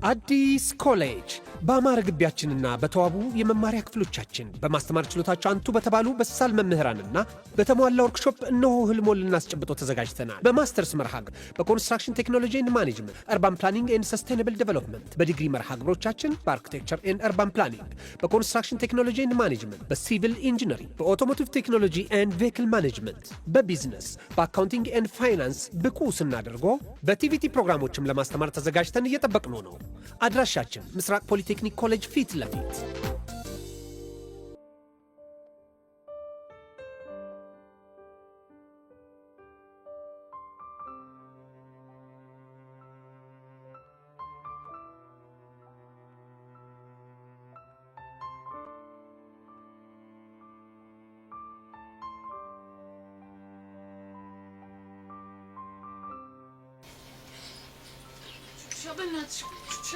አዲስ ኮሌጅ በአማረ ግቢያችንና በተዋቡ የመማሪያ ክፍሎቻችን በማስተማር ችሎታቸው አንቱ በተባሉ በሳል መምህራንና በተሟላ ወርክሾፕ እነሆ ህልሞን ልናስጨብጦ ተዘጋጅተናል። በማስተርስ መርሃ ግብር በኮንስትራክሽን ቴክኖሎጂ ኤንድ ማኔጅመንት፣ አርባን ፕላኒንግ ኤንድ ሰስቴናብል ዴቨሎፕመንት፣ በዲግሪ መርሃ ግብሮቻችን በአርኪቴክቸር ኤንድ አርባን ፕላኒንግ፣ በኮንስትራክሽን ቴክኖሎጂ ኤንድ ማኔጅመንት፣ በሲቪል ኢንጂነሪንግ፣ በኦቶሞቲቭ ቴክኖሎጂ ኤንድ ቬሂክል ማኔጅመንት፣ በቢዝነስ፣ በአካውንቲንግ ኤንድ ፋይናንስ ብቁ ስናደርጎ በቲቪቲ ፕሮግራሞችም ለማስተማር ተዘጋጅተን እየጠበቅነው ነው። አድራሻችን ምስራቅ ፖሊቴክኒክ ኮሌጅ ፊት ለፊት።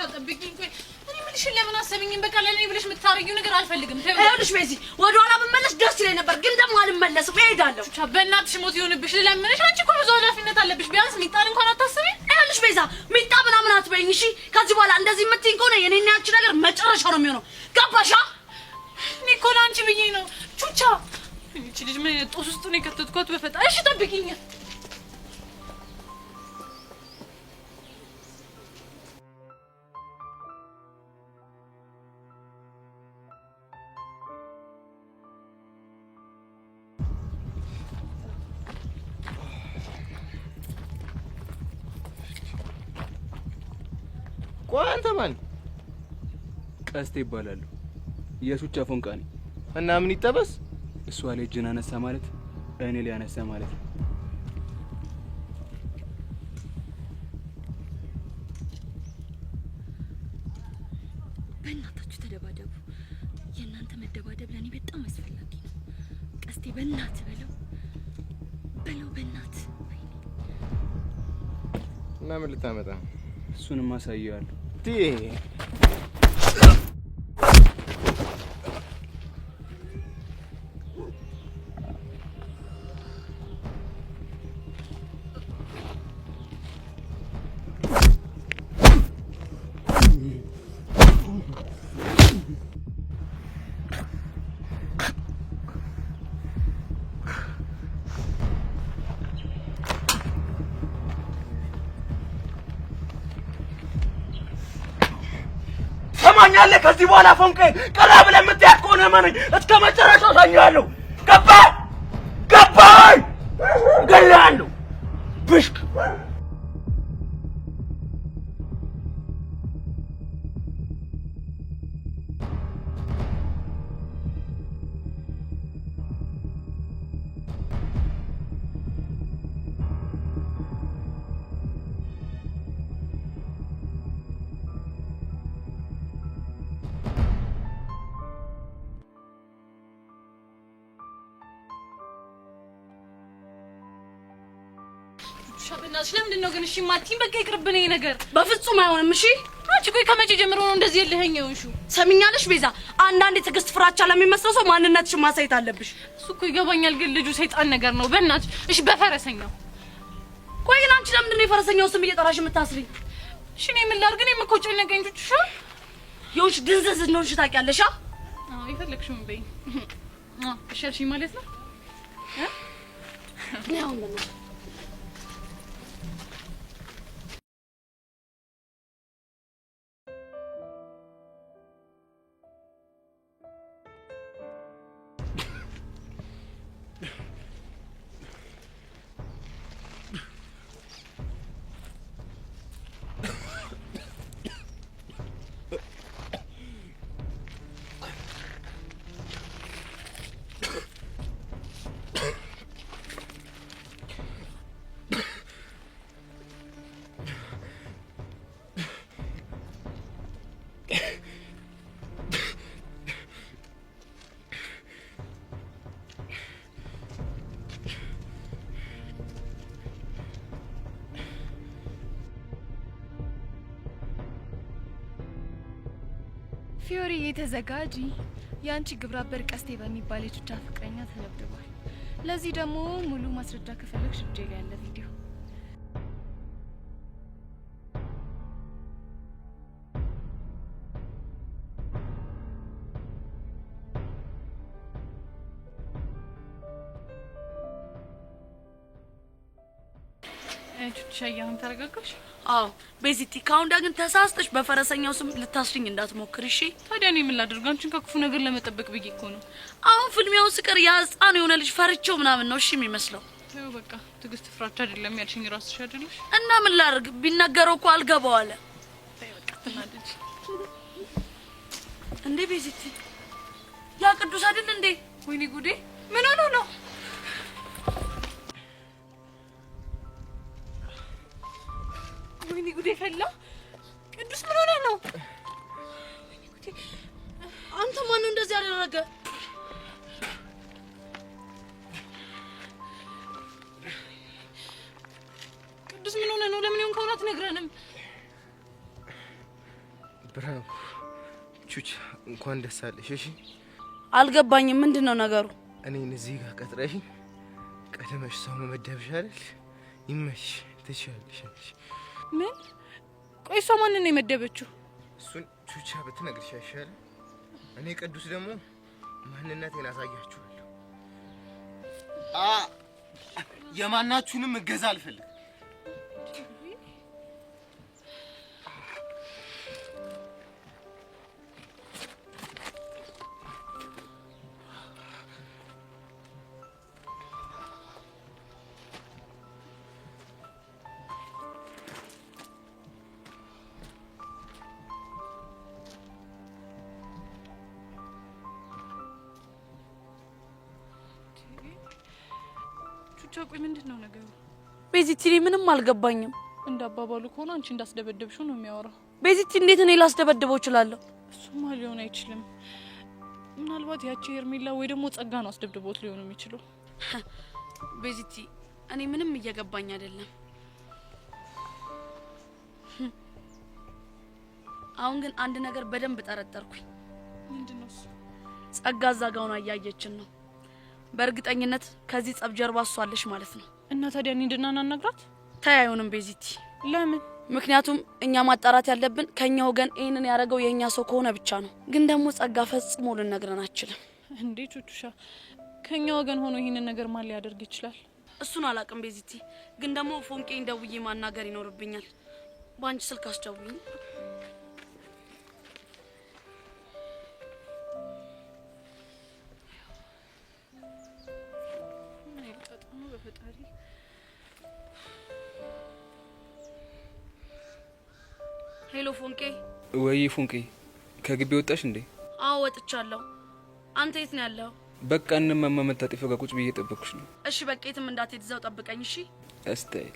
ጠብቂኝ ቆይ እኔ ምንሽ ለምን አሰብኝም በቃ ለኔ ብለሽ የምታረጊው ነገር አልፈልግም አይሆንሽ በዚ ወደ ኋላ ብመለስ ደስ ይለኝ ነበር ግን ደግሞ አልመለስም እሄዳለሁ በእናትሽ ሞት ይሆንብሽ ለምንሽ አንቺ እኮ ብዙ ኃላፊነት አለብሽ ቢያንስ ሚጣን እንኳን አታስቢ አይሆንሽ በዛ ሚጣ ምናምን አትበይኝ እሺ ከዚህ በኋላ እንደዚህ የምትይኝ ከሆነ የኔና አንቺ ነገር መጨረሻ ነው የሚሆነው ገባሻ እኔ እኮ ለአንቺ ብዬ ነው ቹቻ እቺ ልጅ ምን ጦስ ውስጥ ነው የከተትኳት በፈጣሪ እሺ ጠብቂኝ አንተ ማን ቀስቴ ይባላል ኢየሱስ ጫፎንቃኒ እና ምን ይጠበስ እሷ ላይ እጅን አነሳ ማለት እኔ ላይ አነሳ ማለት በእናታችሁ ተደባደቡ የእናንተ መደባደብ ለኔ በጣም አስፈላጊ ነው ቀስቴ በእናት በለው በእናት እና ምን ልታመጣ እሱንም አሳየዋለሁ ማኛለ ከዚህ በኋላ ፎንቄ ቀራ ብለህ የምትያት ከሆነ ማነኝ እስከ መጨረሻው ሳኛለሁ ገባይ ገላለው ብሽክ ሻበናሽ ለምንድን ነው ግን እሺ ማቲም በቃ ይቅርብኝ ይሄ ነገር በፍጹም አይሆንም እሺ አንቺ ቆይ ከመቼ ጀምሮ ነው እንደዚህ የለኸኝው እሺ ሰሚኛለሽ ቤዛ አንዳንዴ ትግስት ፍራቻ ለሚመስለው ሰው ማንነትሽን ማሳየት አለብሽ እሱ እኮ ይገባኛል ግን ልጁ ሰይጣን ነገር ነው በእናትሽ እሺ በፈረሰኛው ቆይ ግን አንቺ ለምንድን ነው የፈረሰኛው ስም እየጠራሽ የምታስሪኝ እሺ እኔ ምን ላድርግ እኔ እኮ ጨነቀኝ ቹቹ ይኸውልሽ ድንዝዝ እንደሆንሽ ታውቂያለሽ አዎ ይፈልግሽም በይ እሺ አልሽኝ ማለት ነው ያው ነው ፊዮሪ የተዘጋጂ ያንቺ ግብረአበር ቀስቴ በሚባል የቹቻ ፍቅረኛ ተደብድቧል። ለዚህ ደግሞ ሙሉ ማስረጃ ከፈለግሽ እጄ ላይ ያለ ቪዲዮ ቹቻያውን ተረጋጋሽ? አዎ ቤዚቲ ካሁን ዳግን ተሳስተሽ በፈረሰኛው ስም ልታስሪኝ እንዳትሞክር እሺ? ታዲያ እኔ ምን ላድርግ? አንቺን ከክፉ ነገር ለመጠበቅ ብዬ እኮ ነው። አሁን ፍልሚያው ስቀር ያጻኑ የሆነ ልጅ ፈርቼው ምናምን ነው እሺ የሚመስለው። ተው በቃ ትግስት ፍራቻ አይደለም ያልሽኝ ራስሽ አይደለሽ? እና ምን ላድርግ? ቢናገረው እኮ አልገባው አለ። ተይ በቃ ተናደጂ እንዴ ቤዚቲ ያ ቅዱስ አይደል እንዴ? ወይኔ ጉዴ ምን ሆኖ ነው? ወይኔ ጉዴ ፈላ። ቅዱስ ምን ሆነ ነው? ወይኔ ጉዴ አንተ ማን ነው እንደዚህ ያደረገ? ቅዱስ ምን ሆነ ነው? ለምን ከሆነ አትነግረንም? ብራው ቹቻ እንኳን ደስ አለሽ። እሺ አልገባኝም። ምንድነው ነገሩ? እኔን እዚህ ጋር ቀጥረሽ ቀደመሽ ሰው መመደብሽ አይደል? ይመሽ ትሻለሽ። ምን? ቆይ እሷ ማንን ነው የመደበችው? እሱን ቹቻ ብትነግርሽ አይሻልም? እኔ ቅዱስ ደግሞ ማንነቴን አሳያችኋለሁ። የማናችሁንም እገዛ አልፈልግም። ቹቻ ቆይ ምንድነው ነገሩ? ቤዚቲ ምንም አልገባኝም። እንዳባባሉ ከሆነ አንቺ እንዳስደበደብሽው ነው የሚያወራው። ቤዚቲ እንዴት እኔ ላስደበድበው እችላለሁ? እሱማ ሊሆን አይችልም። ምናልባት ያቺ ሄርሜላ ወይ ደግሞ ጸጋ ነው አስደብድቦት ሊሆን የሚችለው። ቤዚቲ እኔ ምንም እየገባኝ አይደለም። አሁን ግን አንድ ነገር በደንብ ጠረጠርኩኝ። ምንድነው እሱ? ጸጋ ዛጋውን አያየችን ነው። በእርግጠኝነት ከዚህ ጸብ ጀርባ እሷ አለሽ ማለት ነው። እና ታዲያ እኔ እንድናናግራት? ታያዩንም ቤዚቲ ለምን? ምክንያቱም እኛ ማጣራት ያለብን ከኛ ወገን ይሄንን ያደረገው የኛ ሰው ከሆነ ብቻ ነው። ግን ደግሞ ጸጋ ፈጽሞ ልነግረን አችልም። እንዴ ቹቹሻ ከኛ ወገን ሆኖ ይሄንን ነገር ማን ሊያደርግ ይችላል? እሱን አላቅም ቤዚቲ። ግን ደግሞ ፎንቄን ደውዬ ማናገር ይኖርብኛል። ባንቺ ስልክ አስደውልኝ። ሄሎ ፎንቄ። ወይ ፎንቄ ከግቢ ወጣሽ እንዴ? አዎ ወጥቻለሁ። አንተ የት ነው ያለው? በቃ እንማማ መታጠፊያው ጋር ቁጭ ብዬ ጠብቅሽ ነው። እሺ በቃ የትም እንዳትሄድ እዛው ጠብቀኝ እሺ? እስታይል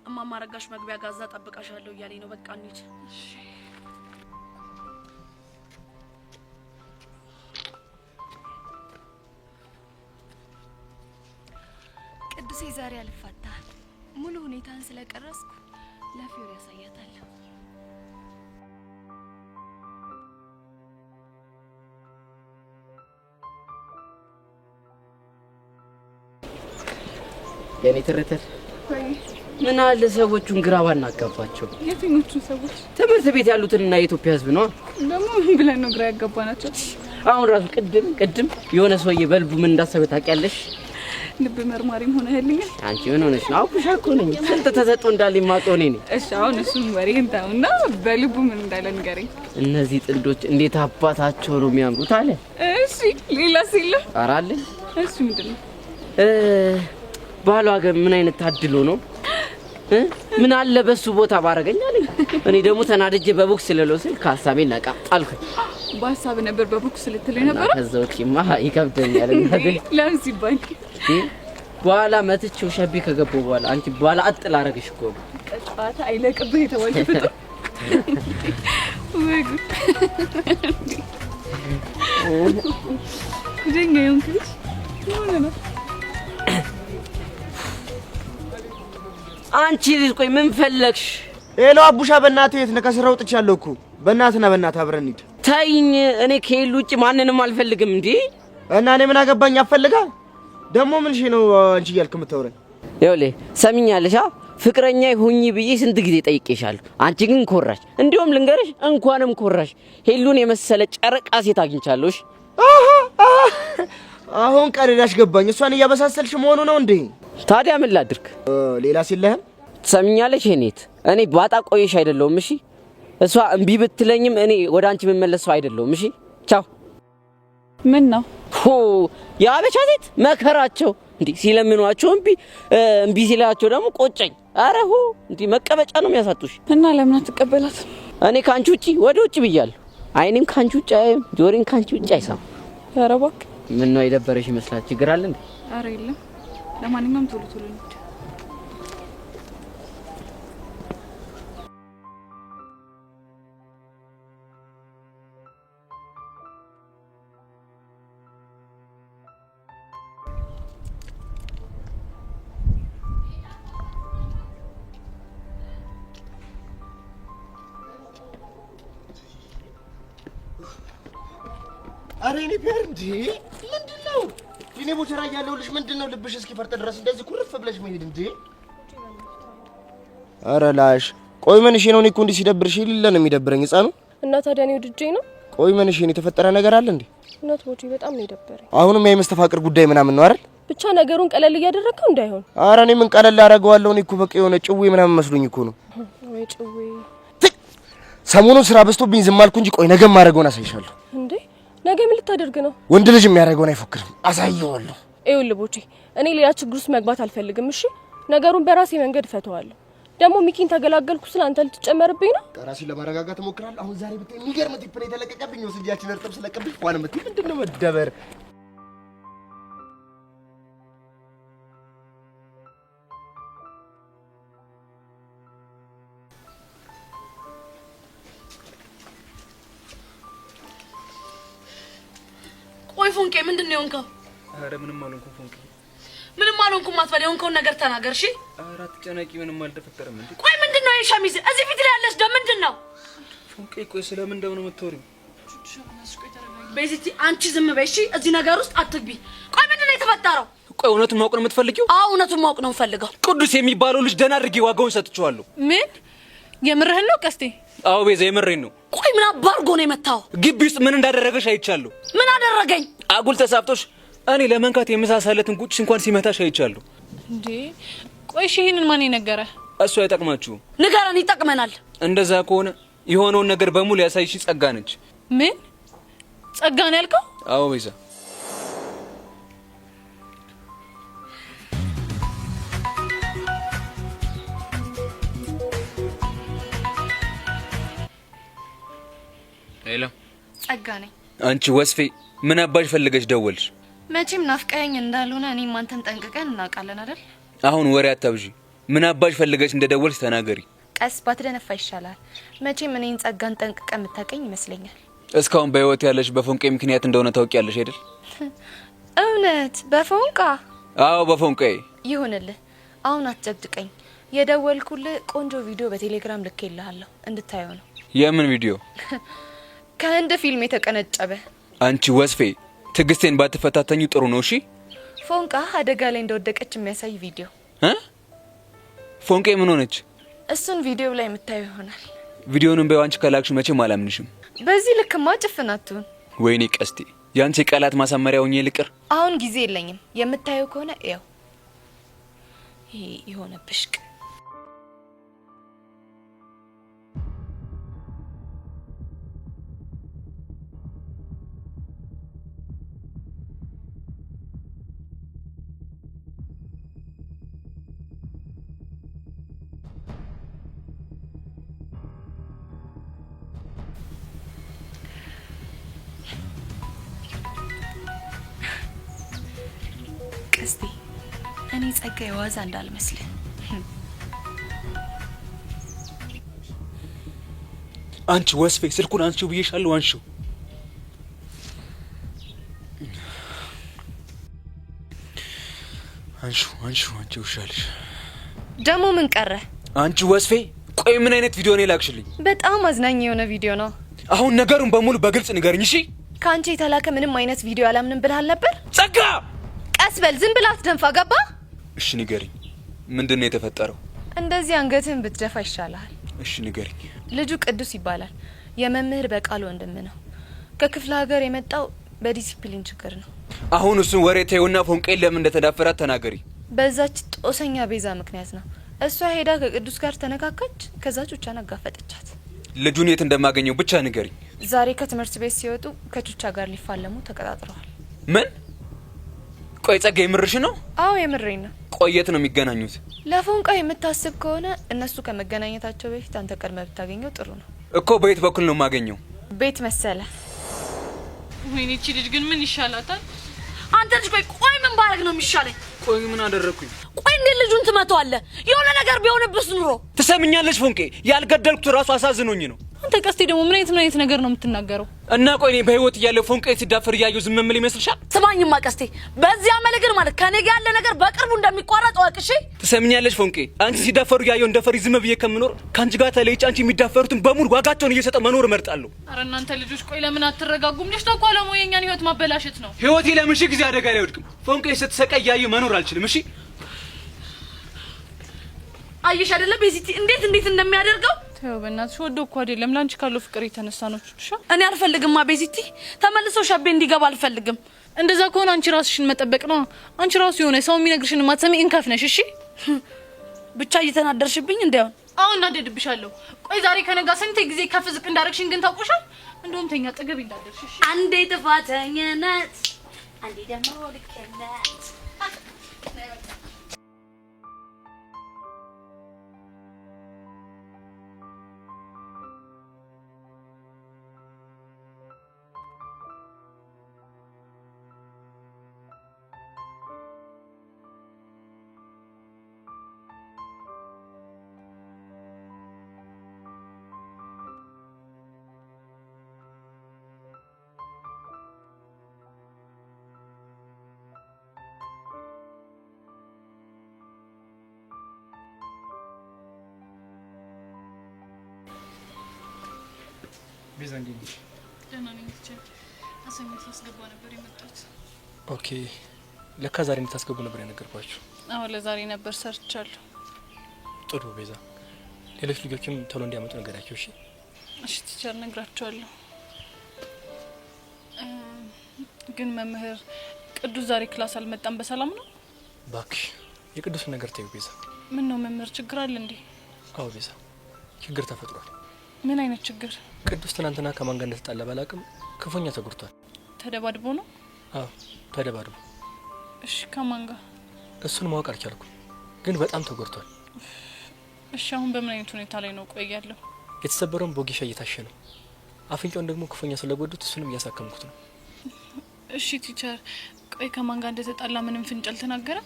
እማማ ረጋሽ መግቢያ ጋር እዛ ጠብቃሻለሁ እያለኝ ነው። በቃ እንሂድ። እሺ ቅዱሴ ዛሬ አልፋታ ሙሉ ሁኔታን ስለቀረስኩ ለፊዮሪ ያሳያታለሁ። የኔ ትርትር ምን አለ ሰዎቹን ግራ ባናጋባቸው? የትኞቹ ሰዎች? ትምህርት ቤት ያሉትንና የኢትዮጵያ ሕዝብ ነው። ደግሞ ምን ብለን ነው ግራ ያጋባናቸው? አሁን ራሱ ቅድም የሆነ ሰውዬ በልቡ ምን እንዳሰበ ታውቂያለሽ? ልብ መርማሪም ሆነህልኛል። አንቺ ምን ሆነሽ ነው? አውቁሻ እኮ ነኝ። ስንት ተሰጥቶ እንዳለኝ ማውቀው እኔ ነኝ። እሺ አሁን እሱን ወሬን ተውና በልቡ ምን እንዳለ ንገረኝ። እነዚህ ጥንዶች እንዴት አባታቸው ነው የሚያምሩት አለ። እሺ ሌላስ የለም? ኧረ አለ። እሺ ምንድነው? ባሏ ግን ምን አይነት ታድሎ ነው? ምን አለ በሱ ቦታ ባረገኝ አለኝ። እኔ ደግሞ ተናድጄ በቦክስ ልለው ስል ከሀሳቤ ነቃ ጣልኩ። በሀሳብ ነበር በቦክስ ልትለኝ ነበር? ከዛውማ ይከብደኛል። ለምን ሲባል በኋላ መትቼው ሸቢ ከገባው በኋላ አንቺ በኋላ አጥል አረግሽ እኮ ጨዋታ አይለቅብህ የተባለ ፍጥ ወይ ጉድ ኩደኛ ይሁንክሽ ሆነና አንቺ ልጅ ቆይ ምን ፈለግሽ? ሄሎ አቡሻ በእናትህ የት ነህ? ከስራ ወጥቻለሁ እኮ በእናትህ አብረን እንሂድ። ተይኝ፣ እኔ ከሄሉ ውጪ ማንንም አልፈልግም። እንዴ እና እኔ ምን አገባኝ? አፈልጋ ደግሞ ምን ነው አንቺ እያልክ የምታወራኝ? ይኸውልህ ሰሚኛለሽ? ፍቅረኛ ሁኚ ብዬ ስንት ጊዜ ጠይቄሻለሁ። አንቺ ግን ኮራሽ። እንዲሁም ልንገርሽ እንኳንም ኮራሽ። ሄሉን የመሰለ ጨረቃ ሴት አግኝቻለሁ። አሁን ቀለዳሽ ገባኝ። እሷን እያበሳሰልሽ መሆኑ ነው እንዴ? ታዲያ ምን ላድርግ? ሌላ ሲለህም ትሰሚኛለሽ? እኔ ባጣ ቆይሽ አይደለሁም። እሺ እሷ እምቢ ብትለኝም እኔ ወደ አንቺ መመለስ ሰው አይደለሁም። እሺ ቻው። ምን ነው የአበሻ ሴት መከራቸው እንዴ! ሲለምኗቸው እምቢ ሲላቸው ደግሞ ቆጨኝ። አረ እንዴ መቀበጫ ነው የሚያሳጡሽ። እና ለምን አትቀበላት? እኔ ካንቺ ውጪ ወደ ውጪ ብያለሁ። አይኔም ካንቺ ውጪ አይም፣ ጆሮም ካንቺ ውጪ አይሰማም። ኧረ እባክህ። ምን ነው የደበረሽ ይመስላል? ችግር አለ እንዴ? ኧረ የለም። ለማንኛውም ቶሎ ቶሎ እንሂድ። አረ እኔ ቢያር እንዴ ምንድነው? እኔ ቦቸራ ያለውልሽ ምንድነው? ልብሽ እስኪፈርጥ ድረስ እንደዚህ ኩርፍ ብለሽ መሄድ እንዴ? አረ ላሽ ቆይ ምን እሺ ነው? እኔ እኮ እንዲህ ሲደብርሽ ይልለ ነው የሚደብረኝ ህፃኑ። እና ታዲያ እኔ ወድጄ ነው? ቆይ ምን እሺ ነው? የተፈጠረ ነገር አለ እንዴ? እውነት ቦቼ በጣም ነው የደበረኝ። አሁንም የመስተፋቅር ጉዳይ ምናምን ነው አይደል? ብቻ ነገሩን ቀለል እያደረከው እንዳይሆን። አረ እኔ ምን ቀለል አደርገዋለሁ? እኔ እኮ በቃ የሆነ ጭዌ ምናምን መስሎኝ እኮ ነው። ወይ ጭዌ። ሰሞኑን ስራ በዝቶብኝ ዝም አልኩ እንጂ ቆይ ነገ ማረገውን አሳይሻለሁ። እንዴ ነገ ምን ልታደርግ ነው? ወንድ ልጅ የሚያደርገውን አይፎክርም፣ አሳየዋለሁ። ይኸውልህ ቦቼ እኔ ሌላ ችግር ውስጥ መግባት አልፈልግም። እሺ ነገሩን በራሴ መንገድ እፈታዋለሁ። ደግሞ ሚኪን ተገላገልኩ ስለ አንተ ልትጨመርብኝ ነው? ራሴን ለማረጋጋት እሞክራለሁ። አሁን ዛሬ ብታይ የሚገርም ቲፕ ነው የተለቀቀብኝ። ወስጃችን እርጥብ ስለቀብኝ ፏን ምትይ ምንድነው መደበር? ቆይ ፎንቄ ምንድነው የሆንከው? ኧረ ምንም አልሆንኩም ፎንቄ። ምንም አልሆንኩም አትበል። የሆንከውን ነገር ተናገር እሺ። ኧረ አትጨነቂ፣ ምንም አልተፈጠረም። እንዴ ቆይ ምንድነው የሸሚዝ እዚህ ፊት ላይ ያለሽ ደም ምንድነው? ፎንቄ ቆይ ስለምን እንደሆነ የምታወሪው? ቤዚቲ አንቺ ዝም በይ እሺ። እዚህ ነገር ውስጥ አትግቢ። ቆይ ምንድነው የተፈጠረው? ቆይ እውነቱን ማወቅ ነው የምትፈልጊው? አዎ እውነቱን ማወቅ ነው የምፈልገው። ቅዱስ የሚባለው ልጅ ደህና አድርጌ ዋጋውን ሰጥቼዋለሁ። ምን የምርህን ነው ቀስቴ? አዎ ቤዛ የምሬን ነው። ቆይ ምን አባርጎ ነው የመታው? ግቢ ውስጥ ምን እንዳደረገሽ አይቻለሁ። ምን አደረገኝ? አጉል ተሳፍቶሽ እኔ ለመንካት የመሳሳለትን ቁጭ እንኳን ሲመታሽ አይቻለሁ። እንዴ ቆይ እሺ ይሄንን ማን ነገረ? እሱ አይጠቅማችሁም። ንገረን፣ ይጠቅመናል። እንደዛ ከሆነ የሆነውን ነገር በሙሉ ያሳይሽ ጸጋ ነች። ምን ጸጋ ነው ያልከው? አዎ ቤዛ። ሄሎ ጸጋ ነኝ። አንቺ ወስፌ ምን አባሽ ፈልገሽ ደወልሽ? መቼም ናፍቀኸኝ እንዳልሆነ እኔም አንተን ጠንቅቀን እናውቃለን አይደል? አሁን ወሬ አታብዢ። ምን አባሽ ፈልገሽ እንደደወልሽ ተናገሪ። ቀስ ባትደነፋ ይሻላል። መቼም እኔን ጸጋን ጠንቅቀ የምታውቀኝ ይመስለኛል። እስካሁን በህይወት ያለሽ በፎንቄ ምክንያት እንደሆነ ታውቂያለሽ አይደል? እውነት? በፎንቃ? አዎ በፎንቄ። ይሁንልህ። አሁን አትጨቅጭቀኝ። የደወልኩልህ ቆንጆ ቪዲዮ በቴሌግራም ልኬልሃለሁ እንድታየው ነው። የምን ቪዲዮ? ከህንድ ፊልም የተቀነጨበ። አንቺ ወስፌ ትግስቴን ባትፈታተኙ ጥሩ ነው። እሺ ፎንቃ አደጋ ላይ እንደወደቀች የሚያሳይ ቪዲዮ። ፎንቄ ምን ሆነች? እሱን ቪዲዮ ላይ የምታየው ይሆናል። ቪዲዮውን በአንቺ ከላክሽ መቼም አላምንሽም። በዚህ ልክማ ጭፍናቱን። ወይኔ ቀስቴ፣ ያንቺ ቃላት ማሳመሪያ ሆኜ ልቅር። አሁን ጊዜ የለኝም። የምታየው ከሆነ ያው ይሄ የሆነ ብሽቅ ቀስቴ፣ እኔ ጸጋ የዋዛ እንዳልመስልህ። አንቺ ወስፌ ስልኩን አንቺው ብዬሻለሁ፣ አንቺው። አንቺው ውሻልሽ። ደግሞ ምን ቀረ? አንቺ ወስፌ፣ ቆይ ምን አይነት ቪዲዮ ነው የላክሽልኝ? በጣም አዝናኝ የሆነ ቪዲዮ ነው። አሁን ነገሩን በሙሉ በግልጽ ንገርኝ እሺ። ከአንቺ የተላከ ምንም አይነት ቪዲዮ አላምንም ብለሃል ነበር። ጸጋ፣ ቀስ በል፣ ዝም ብላ አትደንፋ፣ ገባ? እሺ ንገርኝ፣ ምንድን ነው የተፈጠረው? እንደዚህ አንገትህን ብትደፋ ይሻልሃል። እሺ ንገርኝ። ልጁ ቅዱስ ይባላል። የመምህር በቃል ወንድም ነው። ከክፍለ ሀገር የመጣው በዲሲፕሊን ችግር ነው። አሁን እሱን ወሬ ተይውና ፎንቄን ለምን እንደተዳፈራት ተናገሪ። በዛች ጦሰኛ ቤዛ ምክንያት ነው። እሷ ሄዳ ከቅዱስ ጋር ተነካካች። ከዛ ቹቻን አጋፈጠቻት። ልጁን የት እንደማገኘው ብቻ ንገሪ። ዛሬ ከትምህርት ቤት ሲወጡ ከቹቻ ጋር ሊፋለሙ ተቀጣጥረዋል። ምን? ቆይ ጸጋዬ የምርሽ ነው? አዎ የምሬን ነው። ቆየት ነው የሚገናኙት? ለፎንቃ የምታስብ ከሆነ እነሱ ከመገናኘታቸው በፊት አንተ ቀድመህ ብታገኘው ጥሩ ነው እኮ። በየት በኩል ነው የማገኘው? ቤት መሰለ። ወይኔ እቺ ልጅ ግን ምን ይሻላታል? አንተ ልጅ ቆይ ምን ባረግ ነው የሚሻለኝ? ቆይ ምን አደረኩኝ? ቆይ እንዴ ልጁን ትመታዋለህ? የሆነ ነገር ቢሆንብስ ኑሮ ትሰምኛለሽ ፎንቄ? ያልገደልኩት ራሱ አሳዝኖኝ ነው። አንተ ቀስቴ ደግሞ ምን አይነት ነገር ነው የምትናገረው? እና ቆይ እኔ በህይወት እያለሁ ፎንቄ ሲዳፈር እያየሁ ዝም ምን ይመስልሻል? ስማኝማ ቀስቴ፣ በዚያ መልእክት ማለት ከኔ ጋር ያለ ነገር በቅርቡ እንደሚቋረጥ ወቅ። እሺ ትሰምኛለሽ ፎንቄ? አንቺ ሲዳፈሩ እያየሁ እንደፈሪ ዝም ብዬ ከምኖር ከአንቺ ጋር ተለይቼ አንቺ የሚዳፈሩትን በሙሉ ዋጋቸውን እየሰጠ መኖር እመርጣለሁ። አረ እናንተ ልጆች ቆይ ለምን አትረጋጉም? ልጅ ተቋለሙ የኛን ህይወት ማበላሸት ነው። ህይወቴ ለምን ሺህ ጊዜ አደጋ ላይ ወድቅም? ፎንቄ ስትሰቃይ እያየሁ መኖር አልችልም። እሺ አየሽ አይደለ ቤዚቲ እንዴት እንደሚያደርገው? ተው በእናትሽ፣ ወዶ እኮ አይደለም ላንቺ ካለው ፍቅር የተነሳ ነው። ቹቻ እኔ አልፈልግማ ቤዚቲ፣ ተመልሶ ሻቤ እንዲገባ አልፈልግም። እንደዛ ከሆነ አንቺ ራስሽን መጠበቅ ነው። አንቺ ራሱ የሆነ ሰው የሚነግርሽን ማትሰሚ እንከፍነሽ። እሺ ብቻ እየተናደርሽብኝ እንዳይሆን። አሁን እናደድብሻለሁ። ቆይ ዛሬ ከነጋ ስንት ጊዜ ከፍ ዝቅ እንዳደረግሽን ግን ታውቆሻል። እንደውም ተኛ ጠገብ እንዳደርሽ። እሺ አንዴ ጥፋተኛነት፣ አንዴ ደግሞ ልክነት። ቤዛ እንዴት ነሽ? ደህና ነኝ። አሰምት ያስገባ ነበር የመጣሁት። ኦኬ፣ ለካ ዛሬ እንድታስገቡ ነበር የነገርኳችሁ። አዎ ለዛሬ ነበር ሰርቻለሁ። ጥሩ ቤዛ፣ ሌሎች ልጆችም ቶሎ እንዲያመጡ ነገራቸው። እሺ እሺ ቲቸር፣ ነግራቸዋለሁ። ግን መምህር ቅዱስ ዛሬ ክላስ አልመጣም። በሰላም ነው? እባክሽ የቅዱስን ነገር ተይው ቤዛ። ምን ነው መምህር፣ ችግር አለ እንዴ? አዎ ቤዛ፣ ችግር ተፈጥሯል። ምን አይነት ችግር? ቅዱስ ትናንትና ከማን ጋር እንደተጣላ ባላቅም ክፉኛ ተጎድቷል። ተደባድቦ ነው? አዎ ተደባድቦ። እሺ ከማን ጋር? እሱን ማወቅ አልቻልኩም፣ ግን በጣም ተጎድቷል። እሺ አሁን በምን አይነት ሁኔታ ላይ ነው? ቆይ ያለው የተሰበረውን ቦጌሻ እየታሸ ነው። አፍንጫውን ደግሞ ክፉኛ ስለጎዱት እሱንም እያሳከምኩት ነው። እሺ ቲቸር፣ ቆይ ከማን ጋር እንደተጣላ ምንም ፍንጭ አልተናገረም?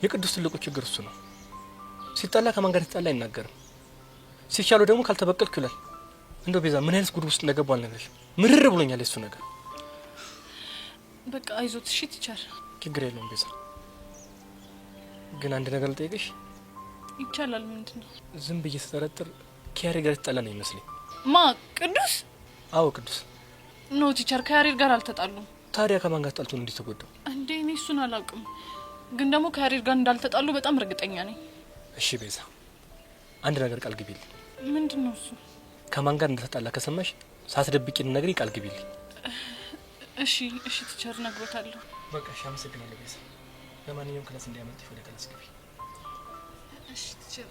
የቅዱስ ትልቁ ችግር እሱ ነው። ሲጣላ ከማን ጋር እንደተጣላ አይናገርም። ሲቻለው ደግሞ ካልተበቀልኩ ይላል። እንደው ቤዛ ምን አይነት ጉድ ውስጥ እንደገባ አልነግርሽም። ምርር ብሎኛል የሱ ነገር። በቃ አይዞት። እሺ ቲቸር፣ ችግር የለውም ቤዛ። ግን አንድ ነገር ልጠይቅሽ። ይቻላል? ምንድነው? ዝም ብዬ ስጠረጥር ከያሬድ ጋር ተጣላ ነው ይመስለኝ። ማ ቅዱስ? አዎ ቅዱስ። ኖ ቲቸር፣ ከያሬድ ጋር አልተጣሉም። ታዲያ ከማን ጋር ተጣልቶ ነው እንዲህ ተጎዳው? እንዴ እኔ እሱን አላውቅም፣ ግን ደግሞ ከያሬድ ጋር እንዳልተጣሉ በጣም እርግጠኛ ነኝ። እሺ ቤዛ፣ አንድ ነገር ቃል ግቢልኝ። ምንድነው እሱ? ከማን ጋር እንደተጣላ ከሰማሽ ሳትደብቂኝ ነግሪኝ፣ ቃል ግቢልኝ። እሺ እሺ ቲቸር፣ ነግሮታለሁ። በቃ እሺ፣ አመሰግናለሁ ቤዛ። ለማንኛውም ክላስ እንዲያመጣሽ ወደ ክላስ ግቢ። እሺ ቲቸር።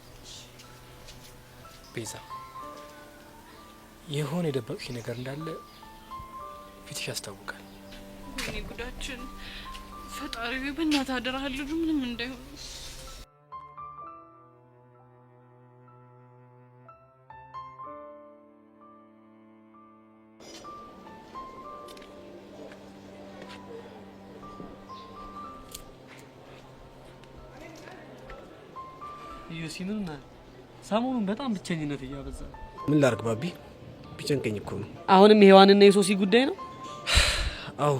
ቤዛ፣ የሆነ የደበቅሽ ነገር እንዳለ ፊትሽ ያስታውቃል። ወይኔ ጉዳችን! ፈጣሪ በእናትህ አደራህ ልጁ ምንም እንዳይሆን። ዩሲምና ሰሞኑን በጣም ብቸኝነት እያበዛ። ምን ላርግ ባቢ፣ ቢጨንቀኝ እኮ ነው። አሁንም የሔዋንና የሶሲ ጉዳይ ነው? አዎ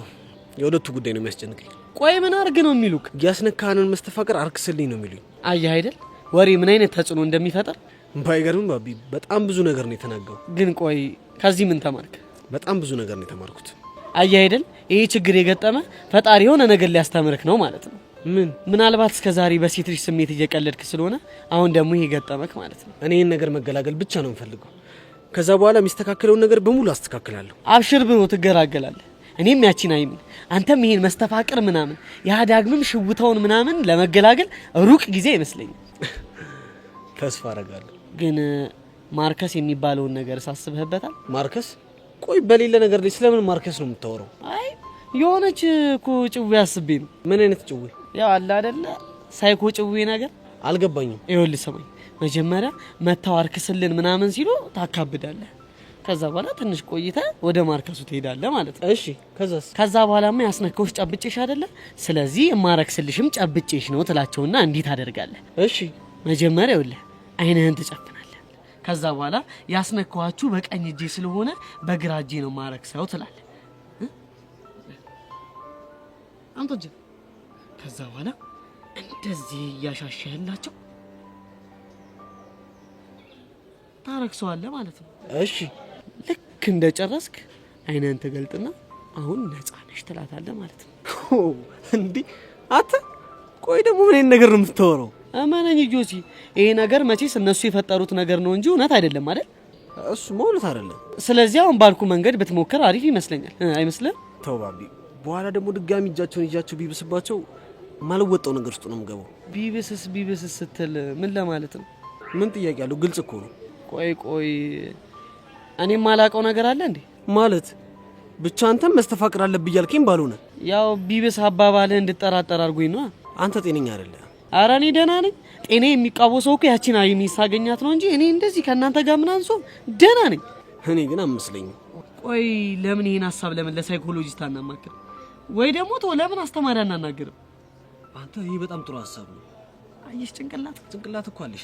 የሁለቱ ጉዳይ ነው የሚያስጨንቀኝ። ቆይ ምን አርግ ነው የሚሉክ? ያስነካንን መስተፋቀር አርክስልኝ ነው የሚሉኝ። አየህ አይደል ወሬ ምን አይነት ተጽዕኖ እንደሚፈጠር። ባይገርም ባቢ በጣም ብዙ ነገር ነው የተናገው። ግን ቆይ ከዚህ ምን ተማርክ? በጣም ብዙ ነገር ነው የተማርኩት። አየህ አይደል ይሄ ችግር የገጠመ ፈጣሪ የሆነ ነገር ሊያስተምርክ ነው ማለት ነው። ምናልባት እስከዛሬ በሴት ልጅ ስሜት እየቀለድክ ስለሆነ አሁን ደግሞ ይሄ ገጠመክ ማለት ነው። እኔ ይሄን ነገር መገላገል ብቻ ነው የምፈልገው። ከዛ በኋላ የሚስተካከለውን ነገር በሙሉ አስተካክላለሁ። አብሽር ብሎ ትገላገላለህ። እኔም ያቺን አይምን አንተም ይሄን መስተፋቅር ምናምን ያ ዳግምም ሽውታውን ምናምን ለመገላገል ሩቅ ጊዜ አይመስለኝም። ተስፋ አደርጋለሁ። ግን ማርከስ የሚባለውን ነገር ሳስበህበታል? ማርከስ? ቆይ በሌለ ነገር ላይ ስለምን ማርከስ ነው የምታወራው? አይ የሆነች እኮ ጭዌ አስቤ ነው። ምን አይነት ጭዌ? ያው አለ አይደለ ሳይኮ ጭዌ ነገር። አልገባኝም። ይኸውልህ ሰማኝ፣ መጀመሪያ መታው አርክስልን ምናምን ሲሉ ታካብዳለህ። ከዛ በኋላ ትንሽ ቆይታ ወደ ማርከሱ ትሄዳለህ ማለት ነው። እሺ ከዛስ? ከዛ በኋላማ ያስነካውሽ ጨብጬሽ አይደለ? ስለዚህ የማረክስልሽም ጨብጬሽ ነው ትላቸውና እንዲህ ታደርጋለህ። እሺ መጀመሪያ ይኸውልህ አይንህን ትጨፍናለህ። ከዛ በኋላ ያስነካዋችሁ በቀኝ እጄ ስለሆነ በግራ እጄ ነው ማረክሰው ትላለህ። አንተጀ ከዛ በኋላ እንደዚህ እያሻሻህላቸው ታረክሰዋለህ ማለት ነው። እሺ ልክ እንደጨረስክ አይነን ትገልጥና አሁን ነፃ ነሽ ትላታለህ ማለት ነው። እንዴ አተ ቆይ ደግሞ ምን ነገር ነው የምታወራው? እመነኝ ጆሲ፣ ይሄ ነገር መቼስ እነሱ የፈጠሩት ነገር ነው እንጂ እውነት አይደለም አይደል? እሱ ማለት አይደለም። ስለዚህ አሁን ባልኩ መንገድ ብትሞክር አሪፍ ይመስለኛል። አይመስልም? ተው ባቢ፣ በኋላ ደግሞ ድጋሚ እጃቸውን ይጃቸው ቢብስባቸው ማልወጣው ነገር ውስጥ ነው የምገባው። ቢብስስ ስትል ምን ለማለት ነው? ምን ጥያቄ አለው? ግልጽ እኮ ነው። ቆይ እኔም ማላውቀው ነገር አለ እንዴ? ማለት ብቻ አንተም መስተፋቅር አለብህ ያልከኝ ባልሆነ ያው ቢብስ አባባልህ እንድጠራጠር አድርጎኝ ነው። አንተ ጤነኛ አይደለም። ኧረ እኔ ደህና ነኝ። ጤኔ የሚቃወሰው እኮ ያቺን አይሚ ሳገኛት ነው እንጂ እኔ እንደዚህ ከእናንተ ጋር ምን አንሶ ደህና ነኝ። እኔ ግን አመስለኝም። ቆይ ለምን ይሄን ሀሳብ ለምን ለሳይኮሎጂስት አናማክር? ወይ ደግሞ ለምን አስተማሪ አናናግርም? አንተ ይሄ በጣም ጥሩ ሀሳብ ነው። አየሽ ጭንቅላት እኮ አለሽ።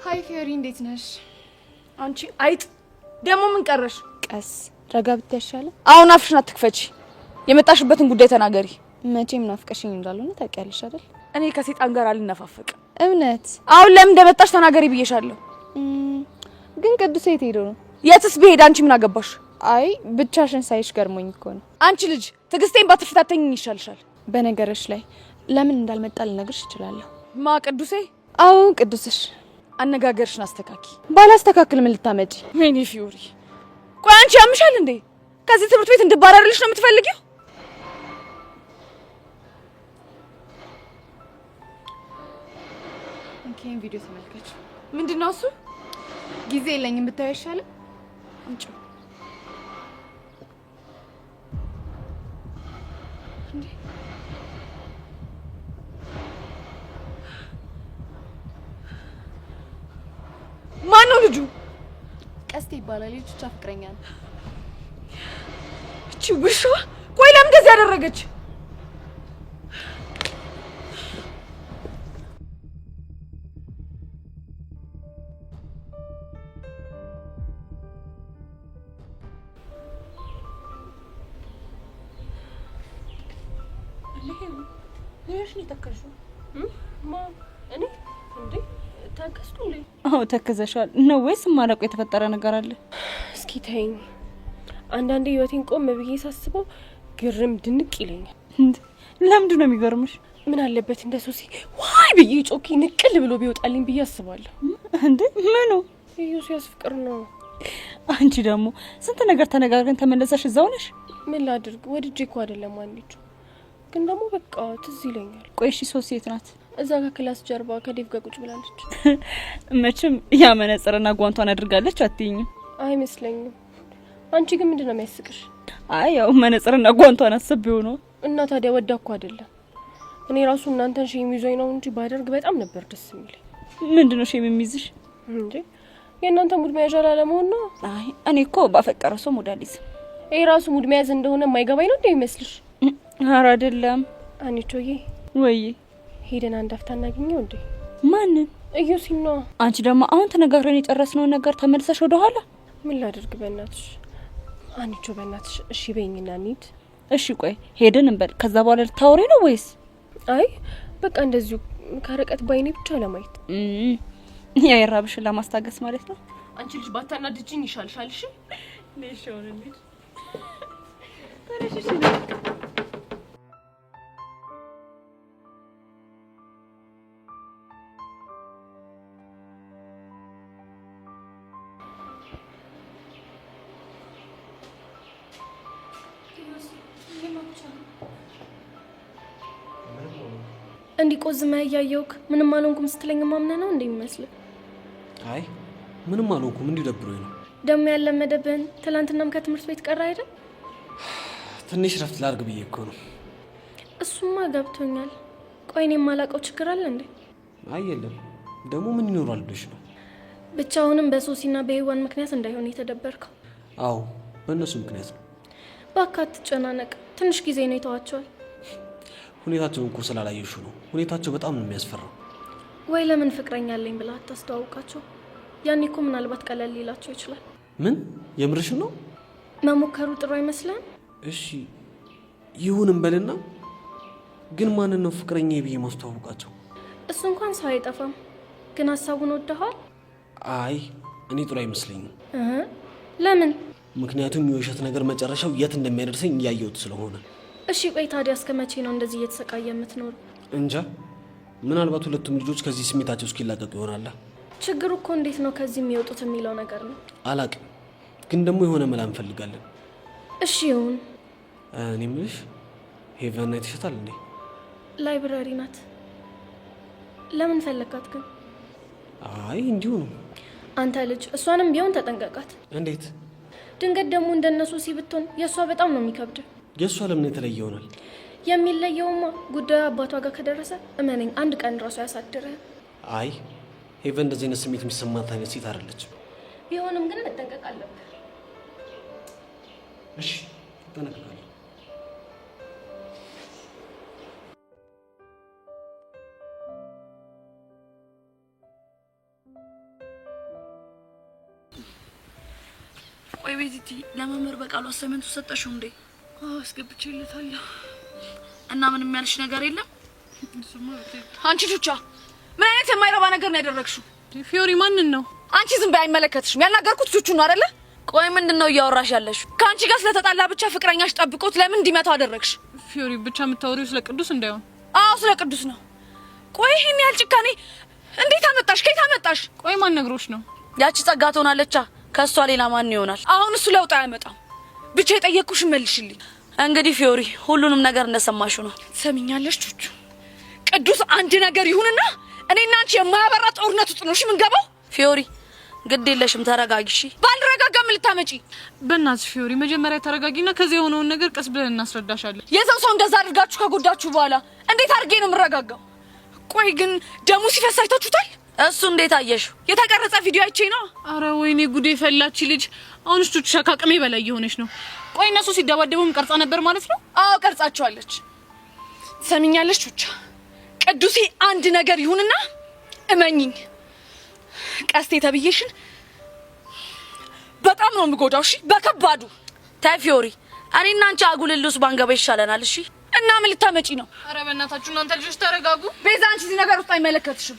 ሃይ ፊዮሪ፣ እንዴት ነሽ? አንቺ አይጥ ደግሞ ምን ቀረሽ? ቀስ ረጋ ብትያሻለ። አሁን አፍሽን አትክፈቺ። የመጣሽበትን ጉዳይ ተናገሪ። መቼም ናፍቀሽኝ እንዳልሆነ ታውቂያለሽ አይደል? እኔ ከሴጣን ጋር አልነፋፈቅም። እውነት? አሁን ለምን እንደመጣሽ ተናገሪ ብዬሻለሁ። ግን ቅዱስ የት ሄዶ ነው? የትስ ብሄድ አንቺ ምን አገባሽ? አይ ብቻሽን ሳይሽ ገርሞኝ እኮ ነው። አንቺ ልጅ ትዕግስቴን ባትፈታተኝ ይሻልሻል። በነገርሽ ላይ ለምን እንዳልመጣ ልነግርሽ እችላለሁ። ማ ቅዱሴ? አዎ ቅዱስሽ። አነጋገርሽን አስተካኪ። ባላስተካክል ምን ልታመጪ? ወይኔ ፊዮሪ፣ ቆይ አንቺ ያምሻል እንዴ? ከዚህ ትምህርት ቤት እንድባረርልሽ ነው የምትፈልጊው? እንኪን ቪዲዮ ተመልከች። ምንድነው እሱ? ጊዜ የለኝም ብታዪ አይሻልም? አንቺ ማን ነው ልጁ? ቀስቴ ይባላል። ልጅ ብቻ ፍቅረኛ ነው። እቺ ውሻ! ቆይ ለምን እንደዚህ ያደረገች? አዎ ተከዘሻል ነው ወይስ ማላውቀው የተፈጠረ ነገር አለ? እስኪ ተይኝ። አንዳንዴ ህይወቴን ቆም ብዬ ሳስበው ግርም ድንቅ ይለኛል። ለምንድን ነው የሚገርምሽ? ምን አለበት እንደ ሶሲ ዋይ ብዬ ጮኬ ንቅል ብሎ ቢወጣልኝ ብዬ አስባለሁ። እንዴ ምኑ? ኢየሱስ ፍቅር ነው። አንቺ ደግሞ ስንት ነገር ተነጋግረን ተመለሰሽ እዛው ነሽ። ምን ላድርግ? ወድጄ እኮ አይደለም አንቺ ግን ደግሞ በቃ ትዝ ይለኛል። ቆይ እሺ ሶሲ የት ናት? እዛ ከክላስ ጀርባ ከዴቭ ጋር ቁጭ ብላለች። መቼም ያ መነጽርና ጓንቷን አድርጋለች አትይኝም? አይመስለኝም። አንቺ ግን ምንድነው የሚያስቅሽ? አይ ያው መነጽርና ጓንቷን አስቤው ነው። እና ታዲያ ወዳ እኮ አይደለም። እኔ ራሱ እናንተን ሼም ይዞኝ ነው እንጂ ባደርግ በጣም ነበር ደስ የሚለኝ። ምንድነው ሼም የሚይዝሽ? እንዴ የእናንተ ሙድ መያዣ ላለመሆን ነው። አይ እኔ እኮ ባፈቀረው ሰው ሙድ አልይዝም። ይሄ ራሱ ሙድ መያዝ እንደሆነ የማይገባኝ ነው እንዴ ይመስልሽ? ኧረ አይደለም። አንቺዬ ወይ ሄደን አንድ አፍታ እናገኘው እንዴ? ማንን? ኢዮሲን ነው። አንቺ ደግሞ አሁን ተነጋግረን የጨረስነው ነገር ተመልሰሽ ወደ ኋላ? ምን ላድርግ በእናትሽ? አንቺ በእናትሽ እሺ በይኝና እንሂድ። እሺ ቆይ ሄደን እንበል። ከዛ በኋላ ልታወሪ ነው ወይስ? አይ በቃ እንደዚሁ ከርቀት ባይኔ ብቻ ለማየት። ያ የራብሽን ለማስታገስ ማለት ነው። አንቺ ልጅ ባታናድጂኝ ይሻልሻል። እሺ ለሽውን እንዴ እንዲቆዝመ ያያየውክ ምንም አልሆንኩም ስትለኝ ማምነህ ነው እንደሚመስል? አይ ምንም አልሆንኩም፣ እንዲሁ ደብሮኝ ነው። ደሞ ያለመደብህን ትላንትናም ከትምህርት ቤት ቀረ አይደል? ትንሽ ረፍት ላድርግ ብዬ እኮ ነው። እሱማ ገብቶኛል። ቆይ እኔ የማላውቀው ችግር አለ እንዴ? አይ የለም። ደግሞ ምን ይኖራል ብለሽ ነው? ብቻውንም በሶሲና በህዋን ምክንያት እንዳይሆን የተደበርከው? አዎ በእነሱ ምክንያት ነው። እባክህ አትጨናነቅ፣ ትንሽ ጊዜ ነው ይተዋቸዋል። ሁኔታቸውን እኮ ስላላየሹ ነው። ሁኔታቸው በጣም ነው የሚያስፈራው። ወይ ለምን ፍቅረኛ አለኝ ብለህ አታስተዋውቃቸው? ያኔ እኮ ምናልባት ቀለል ሊላቸው ይችላል። ምን የምርሽን ነው? መሞከሩ ጥሩ አይመስልህም? እሺ ይሁንም በልና፣ ግን ማንን ነው ፍቅረኛ ብዬ ማስተዋወቃቸው? እሱ እንኳን ሰው አይጠፋም። ግን ሀሳቡን ወደኋል? አይ እኔ ጥሩ አይመስለኝም። ለምን? ምክንያቱም የውሸት ነገር መጨረሻው የት እንደሚያደርሰኝ እያየሁት ስለሆነ። እሺ ቆይ ታዲያ እስከ መቼ ነው እንደዚህ እየተሰቃየ የምትኖር? እንጃ፣ ምናልባት ሁለቱም ልጆች ከዚህ ስሜታቸው እስኪላቀቁ ይሆናል። ችግሩ እኮ እንዴት ነው ከዚህ የሚወጡት የሚለው ነገር ነው። አላቅም፣ ግን ደግሞ የሆነ መላ እንፈልጋለን። እሺ ይሁን። እኔ የምልሽ ሄቨን አይተሻታል እንዴ? ላይብራሪ ናት። ለምን ፈለጋት ግን? አይ እንዲሁ ነው። አንተ ልጅ እሷንም ቢሆን ተጠንቀቃት። እንዴት? ድንገት ደግሞ እንደነሱ ሲብትሆን የእሷ በጣም ነው የሚከብድ። የእሷ ለምን የተለየ ይሆናል? የሚለየውማ ጉዳዩ አባቷ ጋር ከደረሰ እመነኝ አንድ ቀን ራሱ ያሳድረ። አይ ሄቨን እንደዚህ አይነት ስሜት የሚሰማት አይነት ሴት አይደለችም። ቢሆንም ግን መጠንቀቅ አለብህ። እሺ እጠነቀቃለሁ። ቆይ ቤቲቲ ለመምህር በቃሉ አሳይመንቱ ሰጠሽው እንዴ? አስገብቼለታለሁ። እና ምንም ያልሽ ነገር የለም? አንቺ ቹቻ ምን አይነት የማይረባ ነገር ነው ያደረግሽው? ፊዮሪ ማንን ነው? አንቺ ዝም በይ፣ አይመለከትሽም። ያናገርኩት ቹቹ ነው አይደለ? ቆይ ምንድነው እያወራሽ ያለሽ? ከአንቺ ጋር ስለተጣላ ብቻ ፍቅረኛሽ ጠብቆት ለምን እንዲመታው አደረግሽ? ፊዮሪ ብቻ የምታወሪው ስለ ቅዱስ እንዳይሆን። አዎ ስለ ቅዱስ ነው። ቆይ ይሄን ያህል ጭካኔ እንዴት አመጣሽ? ከየት አመጣሽ? ቆይ ማን ነግሮሽ ነው? ያቺ ጸጋ ትሆናለች። ከሷ ሌላ ማን ይሆናል? አሁን እሱ ለውጥ አያመጣም። ብቻ የጠየቅኩሽ መልሽልኝ። እንግዲህ ፊዮሪ ሁሉንም ነገር እንደሰማሽው ነው። ሰሚኛለሽ ቹቹ? ቅዱስ አንድ ነገር ይሁንና እኔና አንቺ የማያበራ ጦርነት ውስጥ ነው ምን ገባው? ፊዮሪ ግድ የለሽም ተረጋጊ። እሺ ባልረጋጋ ምን ልታመጪ? በእናትሽ ፊዮሪ መጀመሪያ ተረጋጊና ከዚህ የሆነውን ነገር ቀስ ብለን እናስረዳሻለን። የሰው ሰው እንደዛ አድርጋችሁ ከጎዳችሁ በኋላ እንዴት አድርጌ ነው የምረጋጋው? ቆይ ግን ደሙ ሲፈስ አይታችሁታል? እሱ እንዴት አየሽው? የተቀረጸ ቪዲዮ አይቼ ነው። አረ ወይኔ ጉዴ ፈላች ልጅ። አሁንስ ቹቹ ከአቅሜ በላይ የሆነች ነው። ቆይ እነሱ ሲደባደቡም ቀርጻ ነበር ማለት ነው? አዎ ቀርጻቸዋለች። ሰሚኛለሽ ቹቻ? ቅዱሴ አንድ ነገር ይሁንና እመኝኝ ቀስቴ ተብዬሽን በጣም ነው የምጎዳው። እሺ በከባዱ። ታይ ፊዮሪ እኔና አንቺ አጉልልስ ባንገባ ይሻለናል። እሺ እና ምን ልታመጪ ነው? አረ በእናታችሁ እናንተ ልጆች ተረጋጉ። ቤዛ አንቺ እዚህ ነገር ውስጥ አይመለከትሽም።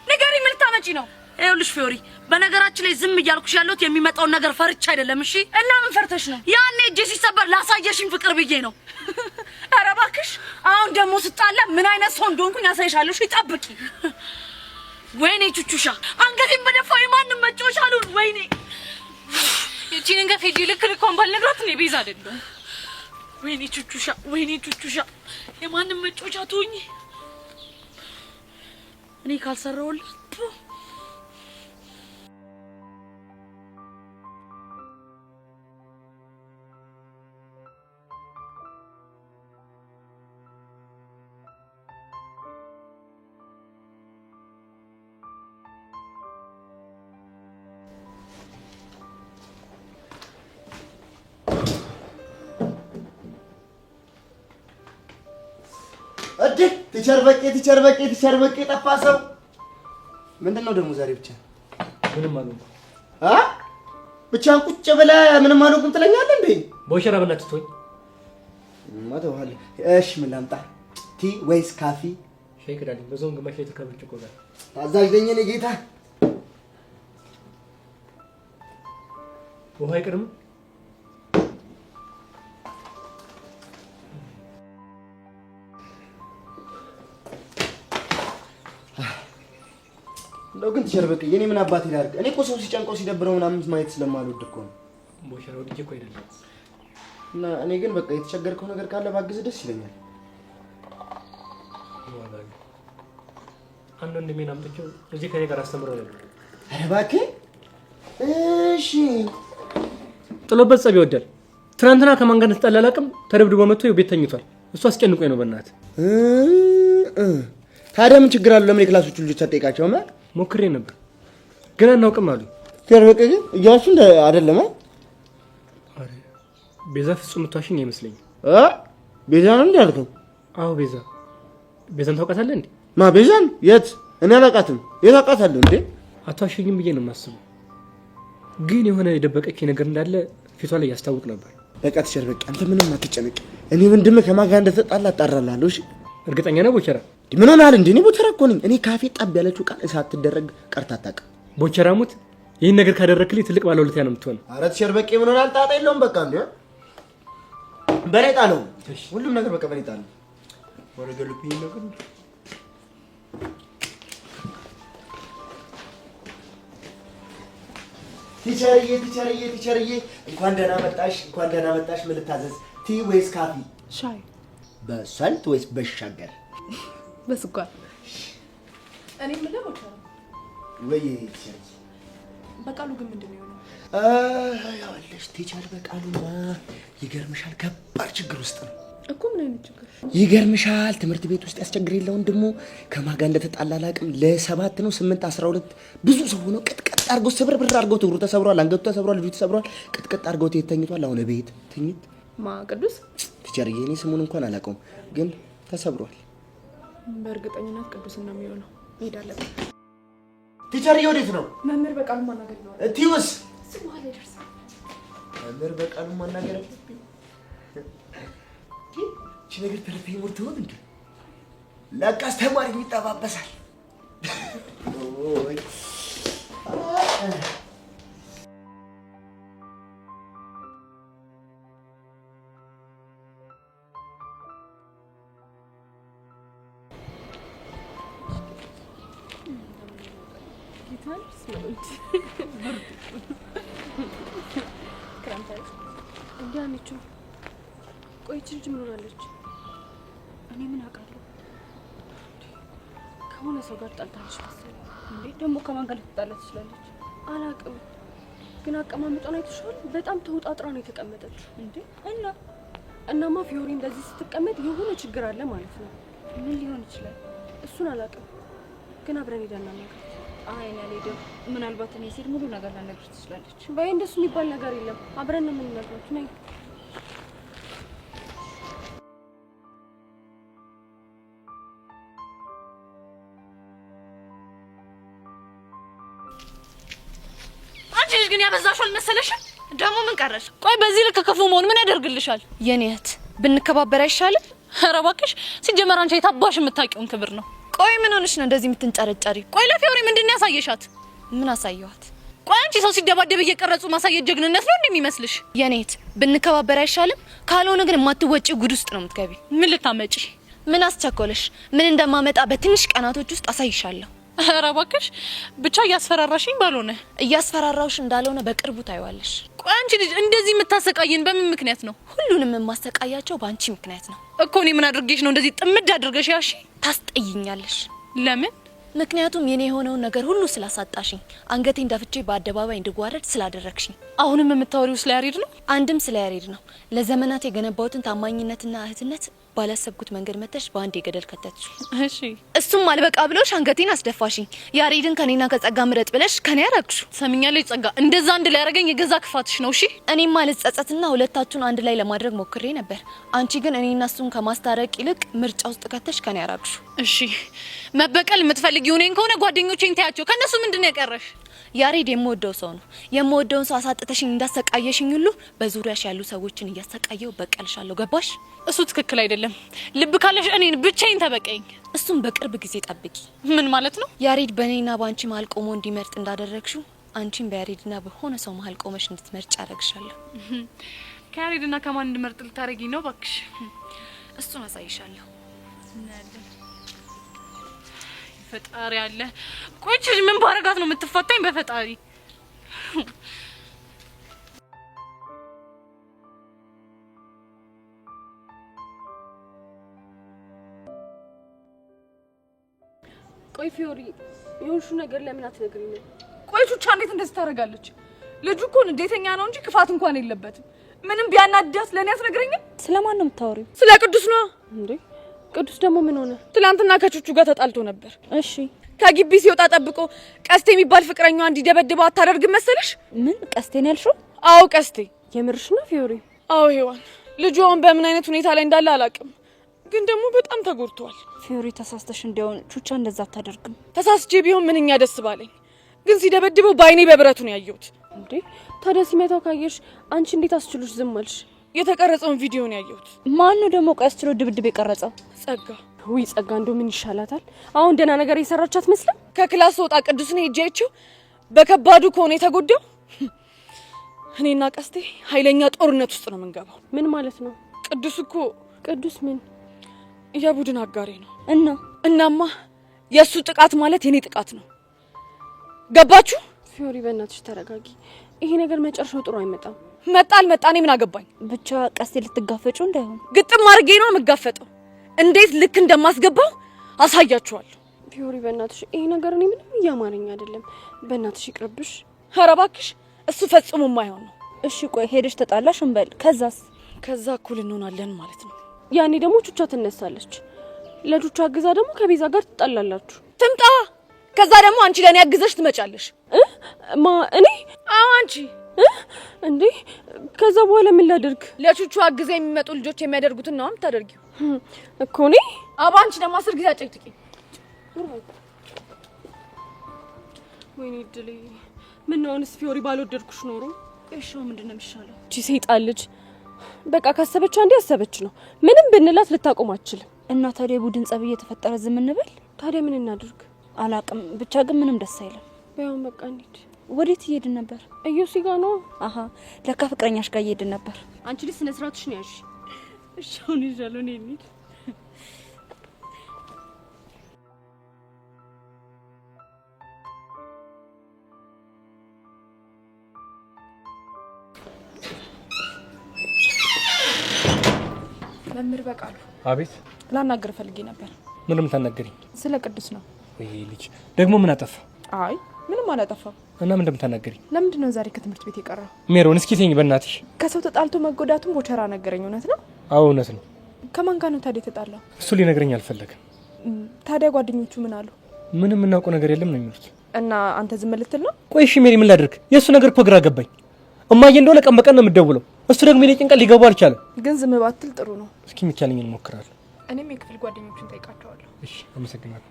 ንገሪ ምን ልታመጪ ነው? ይኸውልሽ ፊዮሪ በነገራችን ላይ ዝም እያልኩሽ ያለሁት የሚመጣውን ነገር ፈርቻ አይደለም። እሺ እና ምን ፈርተሽ ነው? ያኔ እጄ ሲሰበር ላሳየሽኝ ፍቅር ብዬ ነው። አረ እባክሽ አሁን ደግሞ ስጣላ ምን አይነት ሰው እንደሆንኩኝ ያሳይሻለሁ። እሺ ጠብቂ። ወይኔ ቹቹሻ አንገቴን በደፋው የማንም መጫወቻ አሉን። ወይኔ እቺን እንገፍ ሄጂ ልክ ልኳን ባልነግራት እኔ ቤዛ አይደለም። ወይኔ ቹቹሻ፣ ወይኔ ቹቹሻ የማንም መጫወቻ ትሆኚ። እኔ ካልሰራሁላት እዴ ቲቸር በቄ ጠፋ ሰው። ምንድነው ደግሞ ዛሬ ብቻ? ምንም አልሆንኩም። ብቻህን ቁጭ ብለህ ምንም አልሆንኩም ትለኛለህ እንዴ? ቦሸራ በላት ትቶኝ ማተዋል። እሺ ምን ላምጣ? ቲ ወይስ ካፊ? ሼክ ዳሊ በዞን ግማሽ የተከብርጭ ቆዳ ታዛዥ ነኝ እኔ ጌታ። ውሃ ይቅርም። እንደው ግን ቲቸር በቄ የኔ ምን አባቴ ላድርግ? እኔ እኮ ሰው ሲጨንቀው ሲደብረው ምናምን ማየት ስለማልወድ እኮ ነው። ቦሸራ ወድጄ እኮ አይደለም። እና እኔ ግን በቃ የተቸገርከው ነገር ካለ ባግዝ ደስ ይለኛል። አንድ ወንድሜን አምጥቼው እዚህ ከኔ ጋር አስተምረው ነበር። ኧረ እባክህ እሺ። ጥሎበት ጸብ ይወዳል። ትናንትና ከማን ጋር ተጣላ አላውቅም፣ ተደብድቦ መጥቶ ቤት ተኝቷል። እሱ አስጨንቆኝ ነው በእናትህ። ታዲያ ምን ችግር አለው? ለምን የክላሶቹ ልጆች አትጠይቃቸውም? ሞክሬ ነበር ግን አናውቅም አሉ። ተርበቀ ግን እያዋሹ አይደለም። አረ ቤዛ ፍጹም ምትዋሽኝ አይመስለኝም። ቤዛ ነው እንዴ ያልከው? አዎ ቤዛ። ቤዛን ታውቃታለህ እንዴ? ማ ቤዛን? የት? እኔ አላውቃትም። የት አውቃታለሁ እንዴ? አትዋሽኝም ብዬ ነው የማስበው፣ ግን የሆነ የደበቀች ነገር እንዳለ ፊቷ ላይ ያስታውቅ ነበር። በቃ ተሸርበቅ፣ አንተ ምንም አትጨነቅ። እኔ ወንድምህ ከማን ጋር እንደተጣላ አጣራላለሁ። እሺ እርግጠኛ ነህ ቦቸራ? ምን ሆነሃል እንዴ? እኔ ቦቸራ እኮ ነኝ። እኔ ካፌ ጣብ ያለችው ቃል እሳት ትደረግ ቀርታ አታውቅም። ቦቸራ ሙት፣ ይህን ነገር ካደረክልኝ ትልቅ ባለውለታ ነው የምትሆነው። ኧረ ተሸርበቅ፣ ምን ሆነሃል? ጣጣ የለውም። በቃ እንዴ በኔ ጣለው፣ ሁሉም ነገር በቃ በኔ ጣለው። ወደ ገልብኝ ነገር ቲቸርዬ እንኳን ደህና መጣሽ፣ እንኳን ደህና መጣሽ። ምን ልታዘዝ? ቲ ወይስ ካፊ? ሻይ። በሰልት ወይስ በሻገር? በስኳር። እኔ ምን ለሞታ ወይ ቲቸር በቃሉ ግን ምንድን ነው የሆነው? ያለሽ ቲቸር በቃሉማ ይገርምሻል፣ ከባድ ችግር ውስጥ ነው እኮ። ምን አይነት ችግር? ይገርምሻል፣ ትምህርት ቤት ውስጥ ያስቸግር የለ ወንድሙ ከማን ጋር እንደተጣላ አላውቅም። ለ7 ነው 8 12 ብዙ ሰው ሆኖ ቅጥቅጥ አድርገው ስብርብር አድርገው እግሩ ተሰብሯል፣ አንገቱ ተሰብሯል፣ ልጁ ተሰብሯል። ቅጥቅጥ አድርገው ተኝቷል። አሁን ቤት ትኝት ማ ቅዱስ ቲቸርዬ፣ እኔ ስሙን እንኳን አላውቀውም ግን ተሰብሯል። በእርግጠኝነት ቅዱስን ነው የሚሆነው። መሄድ አለብን። ቲቸርዬ ወዴት ነው? መምህር በቃሉ ማናገር ነው። ቲውስ እሱ በኋላ ይደርሳል። መምህር በቃሉ ማናገር አለብኝ። እቺ ነገር ተረፈ ይሞት ይሆን እንዴ? ለቃስ ተማሪ ይጠባበሳል። ኦይ እንዲያነችው ቆይች ልጅ ምን ሆናለች? እኔ ምን አውቃለሁ? ከሆነ ሰው ጋር ጣልታለች መሰለኝ። እንዴ ደግሞ ከማን ጋር ልትጣላ ትችላለች? አላውቅም፣ ግን አቀማመጧን አይተሽዋል? በጣም ተውጣጥራ ነው የተቀመጠችው። እንዴ እናማ ፊዮሪ እንደዚህ ስትቀመጥ የሆነ ችግር አለ ማለት ነው። ምን ሊሆን ይችላል? እሱን አላውቅም፣ ግን አብረን ሄደን እናናግራት። አይ እኔ አልሄድም። ምናልባት እኔ ሲል ሙሉ ነገር ላነግርሽ ትችላለች። በይ እንደሱ የሚባል ነገር የለም። አብረን ነው የምንነግራት። ነይ አንቺ ልጅ ግን ያበዛሽው አልመሰለሽም? ደግሞ ምን ቀረሽ? ቆይ በዚህ ልክ ክፉ መሆን ምን ያደርግልሻል? የኔ እህት ብንከባበር አይሻልም? ኧረ እባክሽ፣ ሲጀመር አንቺ የታባሽ የምታውቂውን ክብር ነው። ቆይ ምን ሆነሽ ነው እንደዚህ የምትንጨረጨሪ? ቆይ ለፊዮሪ ምንድነው ያሳየሻት? ምን አሳየዋት? ቆይ አንቺ ሰው ሲደባደብ እየቀረጹ ማሳየት ጀግንነት ነው እንደሚመስልሽ? የኔ እህት ብንከባበር አይሻልም? ካልሆነ ግን የማትወጪ ጉድ ውስጥ ነው የምትገቢ። ምን ልታመጪ? ምን አስቸኮለሽ? ምን እንደማመጣ በትንሽ ቀናቶች ውስጥ አሳይሻለሁ። ኧረ እባክሽ ብቻ እያስፈራራሽኝ ባልሆነ። እያስፈራራውሽ እንዳልሆነ በቅርቡ ታይዋለሽ። ቆይ አንቺ ልጅ እንደዚህ የምታሰቃየን በምን ምክንያት ነው? ሁሉንም የማሰቃያቸው በአንቺ ምክንያት ነው እኮ። እኔ ምን አድርጌሽ ነው እንደዚህ ጥምድ አድርገሽ ያሺ? ታስጠይኛለሽ። ለምን? ምክንያቱም የኔ የሆነውን ነገር ሁሉ ስላሳጣሽኝ፣ አንገቴን ደፍቼ በአደባባይ እንድጓረድ ስላደረግሽኝ። አሁንም የምታወሪው ስለ ያሬድ ነው? አንድም ስለ ያሬድ ነው። ለዘመናት የገነባውትን ታማኝነትና እህትነት ባላሰብኩት መንገድ መተሽ በአንድ የገደል ከተትሽ። እሺ እሱም አልበቃ ብሎሽ አንገቴን አስደፋሽኝ። ያሬድን ከኔና ከጸጋ ምረጥ ብለሽ ከኔ ያረግሹ። ሰምኛለሽ ጸጋ፣ እንደዛ አንድ ላይ ያረገኝ የገዛ ክፋትሽ ነው። እሺ እኔም ልጸጸትና ሁለታችሁን አንድ ላይ ለማድረግ ሞክሬ ነበር። አንቺ ግን እኔና እሱን ከማስታረቅ ይልቅ ምርጫ ውስጥ ከተሽ ከኔ ያረግሹ። እሺ መበቀል የምትፈልጊው እኔን ከሆነ ጓደኞቼን ታያቸው። ከነሱ ምንድነው ያቀረሽ? ያሬድ የምወደው ሰው ነው። የምወደውን ሰው አሳጥተሽኝ እንዳሰቃየሽኝ ሁሉ በዙሪያሽ ያሉ ሰዎችን እያሰቃየው በቀልሻለሁ። ገባሽ? እሱ ትክክል አይደለም። ልብ ካለሽ እኔን ብቻዬን ተበቀኝ። እሱም በቅርብ ጊዜ ጠብቂ። ምን ማለት ነው? ያሬድ በእኔና በአንቺ መሀል ቆሞ እንዲመርጥ እንዳደረግሽው አንቺን በያሬድና በሆነ ሰው መሀል ቆመሽ እንድትመርጭ ያደረግሻለሁ። ከያሬድና ከማን እንድመርጥ ልታረጊኝ ነው? እባክሽ እሱን አሳይሻለሁ። ፈጣሪ አለ። ቆይ ምን ባረጋት ነው የምትፈታኝ? በፈጣሪ ቆይ ፊዮሪ የሆንሹ ነገር ለምን አትነግሪኝም? ቆይ ቹቻ እንዴት እንደዚህ ታደርጋለች? ልጁ እኮ ንዴተኛ ነው እንጂ ክፋት እንኳን የለበትም። ምንም ቢያናድዳት ለኔ አትነግረኝም? ስለማን ነው የምታወሪው? ስለ ቅዱስ ነው እንዴ? ቅዱስ ደግሞ ምን ሆነ? ትላንትና ከቹቹ ጋር ተጣልቶ ነበር። እሺ ከግቢ ሲወጣ ጠብቆ ቀስቴ የሚባል ፍቅረኛዋ እንዲደበድበው አታደርግም መሰለሽ? ምን ቀስቴን ያልሽው? አዎ ቀስቴ። የምርሽ ነው ፊዮሪ? አዎ ሄዋን። ልጁ አሁን በምን አይነት ሁኔታ ላይ እንዳለ አላውቅም፣ ግን ደግሞ በጣም ተጎድቷል። ፊዮሪ ተሳስተሽ እንዲያውን ቹቻ እንደዛ አታደርግም። ተሳስቼ ቢሆን ምንኛ ደስ ባለኝ፣ ግን ሲደበድበው ባይኔ በብረቱ ነው ያየሁት። እንዴ ታዲያ ሲመታው ካየሽ አንቺ እንዴት አስችሎሽ ዝም አልሽ? የተቀረጸውን ቪዲዮ ነው ያየሁት። ማን ነው ደግሞ ቀስችሎ ድብድብ የቀረጸው? ጸጋ። ውይ ጸጋ እንደው ምን ይሻላታል? አሁን ደህና ነገር የሰራች አትመስልም። ከክላስ ወጣ ቅዱስን ሄጄ አይቼው በከባዱ ከሆነ የተጎዳው እኔና ቀስቴ ኃይለኛ ጦርነት ውስጥ ነው የምንገባው። ምን ማለት ነው? ቅዱስ እኮ ቅዱስ ምን የቡድን አጋሬ ነው። እናማ የእሱ ጥቃት ማለት የኔ ጥቃት ነው። ገባችሁ? ፊዮሪ በእናትሽ ተረጋጊ። ይሄ ነገር መጨረሻው ጥሩ አይመጣም። መጣ አልመጣ እኔ ምን አገባኝ? ብቻ ቀስቴ ልትጋፈጪው እንዳይሆን። ግጥም አድርጌ ነው የምጋፈጠው። እንዴት ልክ እንደማስገባው አሳያችኋለሁ። ፊዮሪ በእናትሽ ይሄ ነገር እኔ ምንም እያማረኝ አይደለም። በእናትሽ ይቅርብሽ። ኧረ እባክሽ እሱ ፈጽሞ የማይሆን ነው። እሺ ቆይ ሄደሽ ተጣላሽ እንበል፣ ከዛ እኩል እንሆናለን ማለት ነው። ያኔ ደግሞ ቹቻ ትነሳለች። ለቹቻ አግዛ ደግሞ ከቤዛ ጋር ትጣላላችሁ። ትምጣ። ከዛ ደግሞ አንቺ ለኔ አግዘሽ ትመጫለሽ። እኔ? አዎ አንቺ። እንዴ ከዛ በኋላ ምን ላደርግ? ለቹቹ አግዘ የሚመጡ ልጆች የሚያደርጉትን ነው የምታደርጊው እኮ። እኔ አባ አንቺ ደግሞ 10 ጊዜ አጨቅጭቂ። ወይኔ ድሌ። ምን ነው አንስ ፊዮሪ ባልወደድኩሽ ኖሮ። እሺ ምንድነው የሚሻለው? እቺ ሰይጣን ልጅ በቃ ካሰበች አንዴ ያሰበች ነው። ምንም ብንላት ልታቆም አትችልም። እና ታዲያ ቡድን ጸብ እየተፈጠረ ዝም እንበል? ታዲያ ምን እናድርግ? አላቅም፣ ብቻ ግን ምንም ደስ አይልም። በያውን በቃ እንሂድ። ወዴት እየሄድን ነበር? እዩሲ ጋር ነው። አሃ ለካ ፍቅረኛሽ ጋር እየሄድን ነበር። አንቺ ልጅ ስነ ስርዓትሽን ያዥ። እሺ አሁን ይዣለሁ ነው እንሂድ። መምህር በቃሉ። አቤት። ላናገር ፈልጌ ነበር። ምንም ታናገሪኝ? ስለ ቅዱስ ነው። ወይ ልጅ ደግሞ ምን አጠፋ? አይ ምንም አላጠፋም። እና ምን እንደምታናገሪኝ? ለምንድን ነው ዛሬ ከትምህርት ቤት የቀረው? ሜሮን እስኪ ተኝ በእናትሽ። ከሰው ተጣልቶ መጎዳቱን ቦቸራ ነገረኝ። እውነት ነው? አዎ እውነት ነው። ከማን ጋር ነው ታዲያ የተጣላው? እሱ ሊነግረኝ አልፈለገም። ታዲያ ጓደኞቹ ምን አሉ? ምንም የምናውቀው ነገር የለም ነው የሚሉት። እና አንተ ዝም ልትል ነው? ቆይ እሺ ሜሪ ምን ላድርግ? የእሱ ነገር እኮ ግራ ገባኝ። እማዬ እንደሆነ ቀን በቀን ነው የምትደውለው። እሱ ደግሞ የኔ ጭንቀት ሊገባው አልቻለም። ግን ዝም ባትል ጥሩ ነው። እስኪ የሚቻለኝን እሞክራለሁ። እኔም የክፍል ጓደኞቹን ጠይቃቸዋለሁ። እሺ አመሰግናለሁ።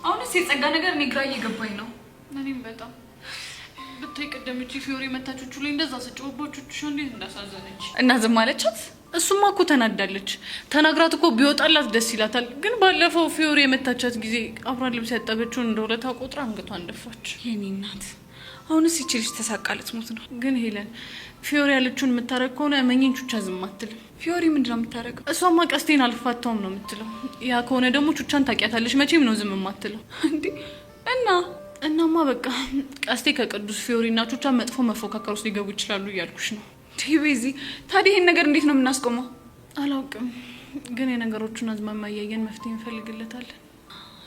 አሁንስ የጸጋ ነገር እኔ ግራ እየገባኝ ነው። እኔም በጣም ብታይ ቀደም እቺ ፊዮሪ መታቾቹ ላይ እንደዛ ሰጨውባቾቹ እንዴት እንዳሳዘነች እና ዝም አለቻት። እሱማ እኮ ተናዳለች። ተናግራት እኮ ቢወጣላት ደስ ይላታል። ግን ባለፈው ፊዮሪ የመታቻት ጊዜ አብራን ልብስ ያጠበችውን እንደወለታ ቆጥራ አንገቷን ደፋች። የኔ እናት አሁንስ ይቺ ልጅ ተሳቃለት ሞት ነው። ግን ሄለን ፊዮሪ ያለችውን የምታረግ ከሆነ እመኚኝ ቹቻ ዝም አትልም። ፊዮሪ ምንድነው የምታረገው? እሷማ ቀስቴን አልፋታውም ነው የምትለው። ያ ከሆነ ደግሞ ቹቻን ታውቂያታለሽ፣ መቼም ነው ዝም የማትለው። እንዴ እናማ በቃ ቀስቴ ከቅዱስ ፊዮሪና ቹቻ መጥፎ መፎካከር ውስጥ ሊገቡ ይችላሉ እያልኩሽ ነው። ቲቪዚ ታዲያ ይሄን ነገር እንዴት ነው የምናስቆመው? አላውቅም፣ ግን የነገሮቹን አዝማሚያ እያየን መፍትሄ እንፈልግለታለን።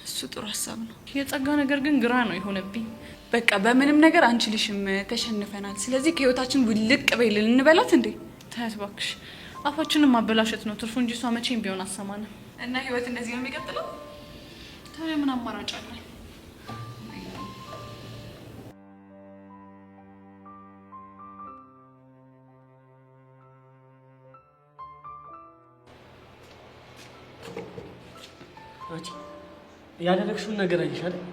እሱ ጥሩ ሀሳብ ነው። የጸጋ ነገር ግን ግራ ነው የሆነብኝ። በቃ በምንም ነገር አንችልሽም፣ ተሸንፈናል። ስለዚህ ከህይወታችን ውልቅ በይልን እንበላት እንዴ? ታያት እባክሽ፣ አፋችንን ማበላሸት ነው ትርፉ እንጂ እሷ መቼም ቢሆን አሰማንም። እና ህይወት እንደዚህ ነው የሚቀጥለው? ታዲያ ምን አማራጭ አለ? አንቺ ያደረግሽውን ነገር አይሽ አይደል?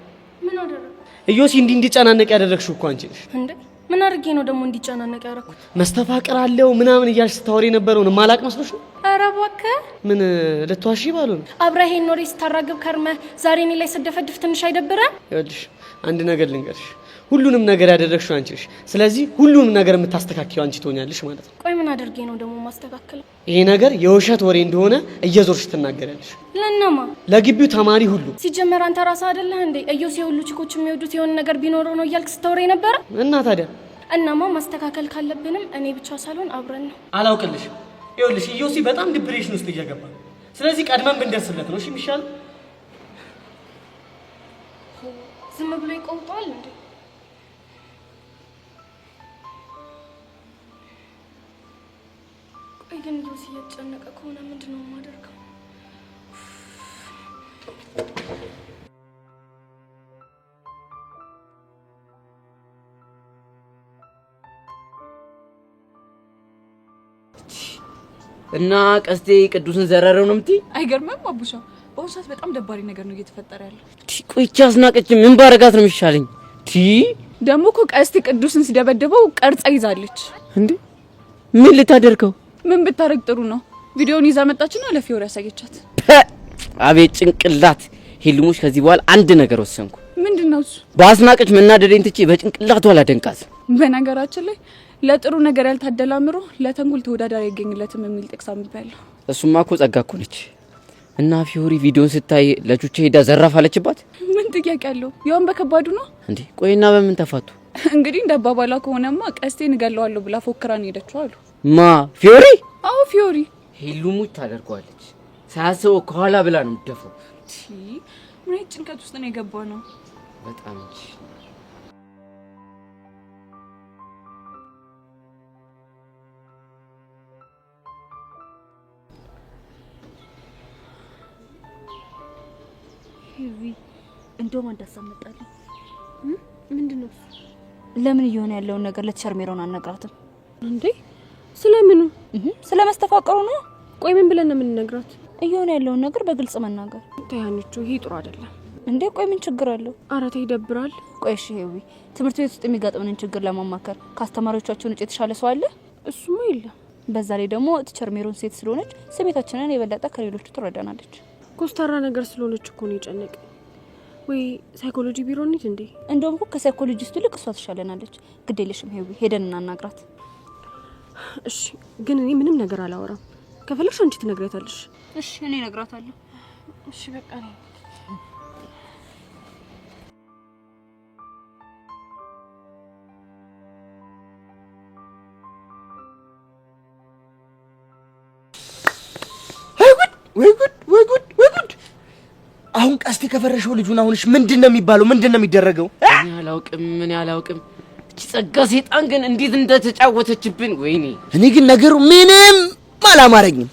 ምን አደረኩ? እዮሲ እንዲጨናነቅ ያደረግሽው እኮ አንቺ ነሽ። እንዴ ምን አድርጌ ነው ደግሞ እንዲጨናነቅ ያደረኩት? መስተፋቅር አለው ምናምን እያልሽ ስታወሪ የነበረውን ማላቅ መስሎሽ ነው? ኧረ እባክህ ምን ልትዋሺ ባሉ ነው? አብረህ ኖሬ ስታራግብ ከርመህ ዛሬ እኔ ላይ ስደፈድፍ ትንሽ አይደብረም? ይኸውልሽ አንድ ነገር ልንገርሽ፣ ሁሉንም ነገር ያደረግሽው አንቺ ነሽ። ስለዚህ ሁሉንም ነገር የምታስተካክለው አንቺ ትሆኛለሽ ማለት ነው። ቆይ ምን አድርጌ ነው ደግሞ ማስተካከለው? ይሄ ነገር የውሸት ወሬ እንደሆነ እየዞርሽ ትናገራለሽ። ለነማ? ለግቢው ተማሪ ሁሉ። ሲጀመር አንተ ራስህ አይደለህ እንዴ እዮሲ ሁሉ ቺኮች የሚወዱት የሆነ ነገር ቢኖረው ነው እያልክ ስተወሬ ነበር? እና ታዲያ እናማ ማስተካከል ካለብንም እኔ ብቻ ሳልሆን አብረን ነው። አላውቅልሽም። ይኸውልሽ እዮሲ በጣም ዲፕሬሽን ውስጥ እየገባ ነው። ስለዚህ ቀድመን ብንደርስለት ነው እሺ የሚሻለው። ዝም ብሎ ይቆምጣል እንዴ? ቆይ ግን ዮሲ እየተጨነቀ ከሆነ ምንድነው የማደርገው? እና ቀስቴ ቅዱስን ዘረረው ነው የምትይ? አይገርምም አቡሻ? በአሁኑ ሰዓት በጣም ደባሪ ነገር ነው እየተፈጠረ ያለው። ቆይቻ አስናቀች ምን ባረጋት ነው የሚሻለኝ? ደግሞ እኮ ቀስቴ ቅዱስን ሲደበደበው ቀርጻ ይዛለች እንዴ? ምን ልታደርገው? ምን ብታረግ ጥሩ ነው? ቪዲዮውን ይዛ መጣችና ለፊዮሪ ያሳየቻት። አቤት ጭንቅላት! ሄልሙሽ ከዚህ በኋላ አንድ ነገር ወሰንኩ። ምንድነው እሱ? በአስናቀች መናደደኝ ትቼ በጭንቅላቷ አላደንቃት። በነገራችን ላይ ለጥሩ ነገር ያልታደለ አእምሮ ለተንኮል ተወዳዳሪ አይገኝለትም የሚል ጥቅስ አንብቤያለሁ። እሱማ እኮ ጸጋ እኮ ነች። እና ፊዮሪ ቪዲዮን ስታይ ለቹቼ ሄዳ ዘራፍ አለችባት። ምን ጥያቄ አለው? ያውን በከባዱ ነው እንዴ? ቆይና በምን ተፋቱ? እንግዲህ እንደባባላ ከሆነማ ቀስቴን እገለዋለሁ ብላ ፎክራን ሄደችው አሉ። ማ ፊዮሪ? አዎ ፊዮሪ። ሄሉሙች ታደርገዋለች። ሳያስበው ከኋላ ብላ ነው የምትደፋው። ምን አይነት ጭንቀት ውስጥ ነው የገባ ነው? በጣም እንጂ እንደውም እንዳሳመጣለሁ። ምንድነው? ለምን እየሆነ ያለውን ነገር ለተሸርሜሮን አነግራትም እንዴ? ስለምኑ? ስለመስተፋቀሩ ነው። ቆይ ምን ብለን ነው የምንነግራት? እየሆነ ያለውን ነገር በግልጽ መናገር። ታያንቹ ይሄ ጥሩ አይደለም እንዴ? ቆይ ምን ችግር አለው? አራቴ ይደብራል። ቆይ እሺ ሄዊ፣ ትምህርት ቤት ውስጥ የሚጋጥመንን ችግር ለማማከር ከአስተማሪዎቻችን ውጭ የተሻለ ሰው አለ? እሱማ የለም። በዛ ላይ ደግሞ ቲቸርሜሮን ሴት ስለሆነች ስሜታችንን የበለጠ ከሌሎቹ ትረዳናለች። ኮስታራ ነገር ስለሆነች እኮ ነው የጨነቀ። ወይ ሳይኮሎጂ ቢሮ እንሂድ እንዴ? እንደውም እኮ ከሳይኮሎጂስቱ ልክ እሷ ትሻለናለች። ግድ የለሽም ሄዊ፣ ሄደን እናናግራት። እሺ፣ ግን እኔ ምንም ነገር አላወራም። ከፈለግሽ አንቺ ትነግሪያታለሽ። እሺ፣ እኔ እነግራታለሁ። እሺ በቃ ነው። ወይ ጉድ! አሁን ቀስቴ ከፈረሸው ልጁን አሁንሽ ምንድነው የሚባለው? ምንድነው የሚደረገው? እኔ አላውቅም። እቺ ጸጋ ሴጣን ግን እንዴት እንደተጫወተችብን! ወይኔ! እኔ ግን ነገሩ ምንም አላማረኝም።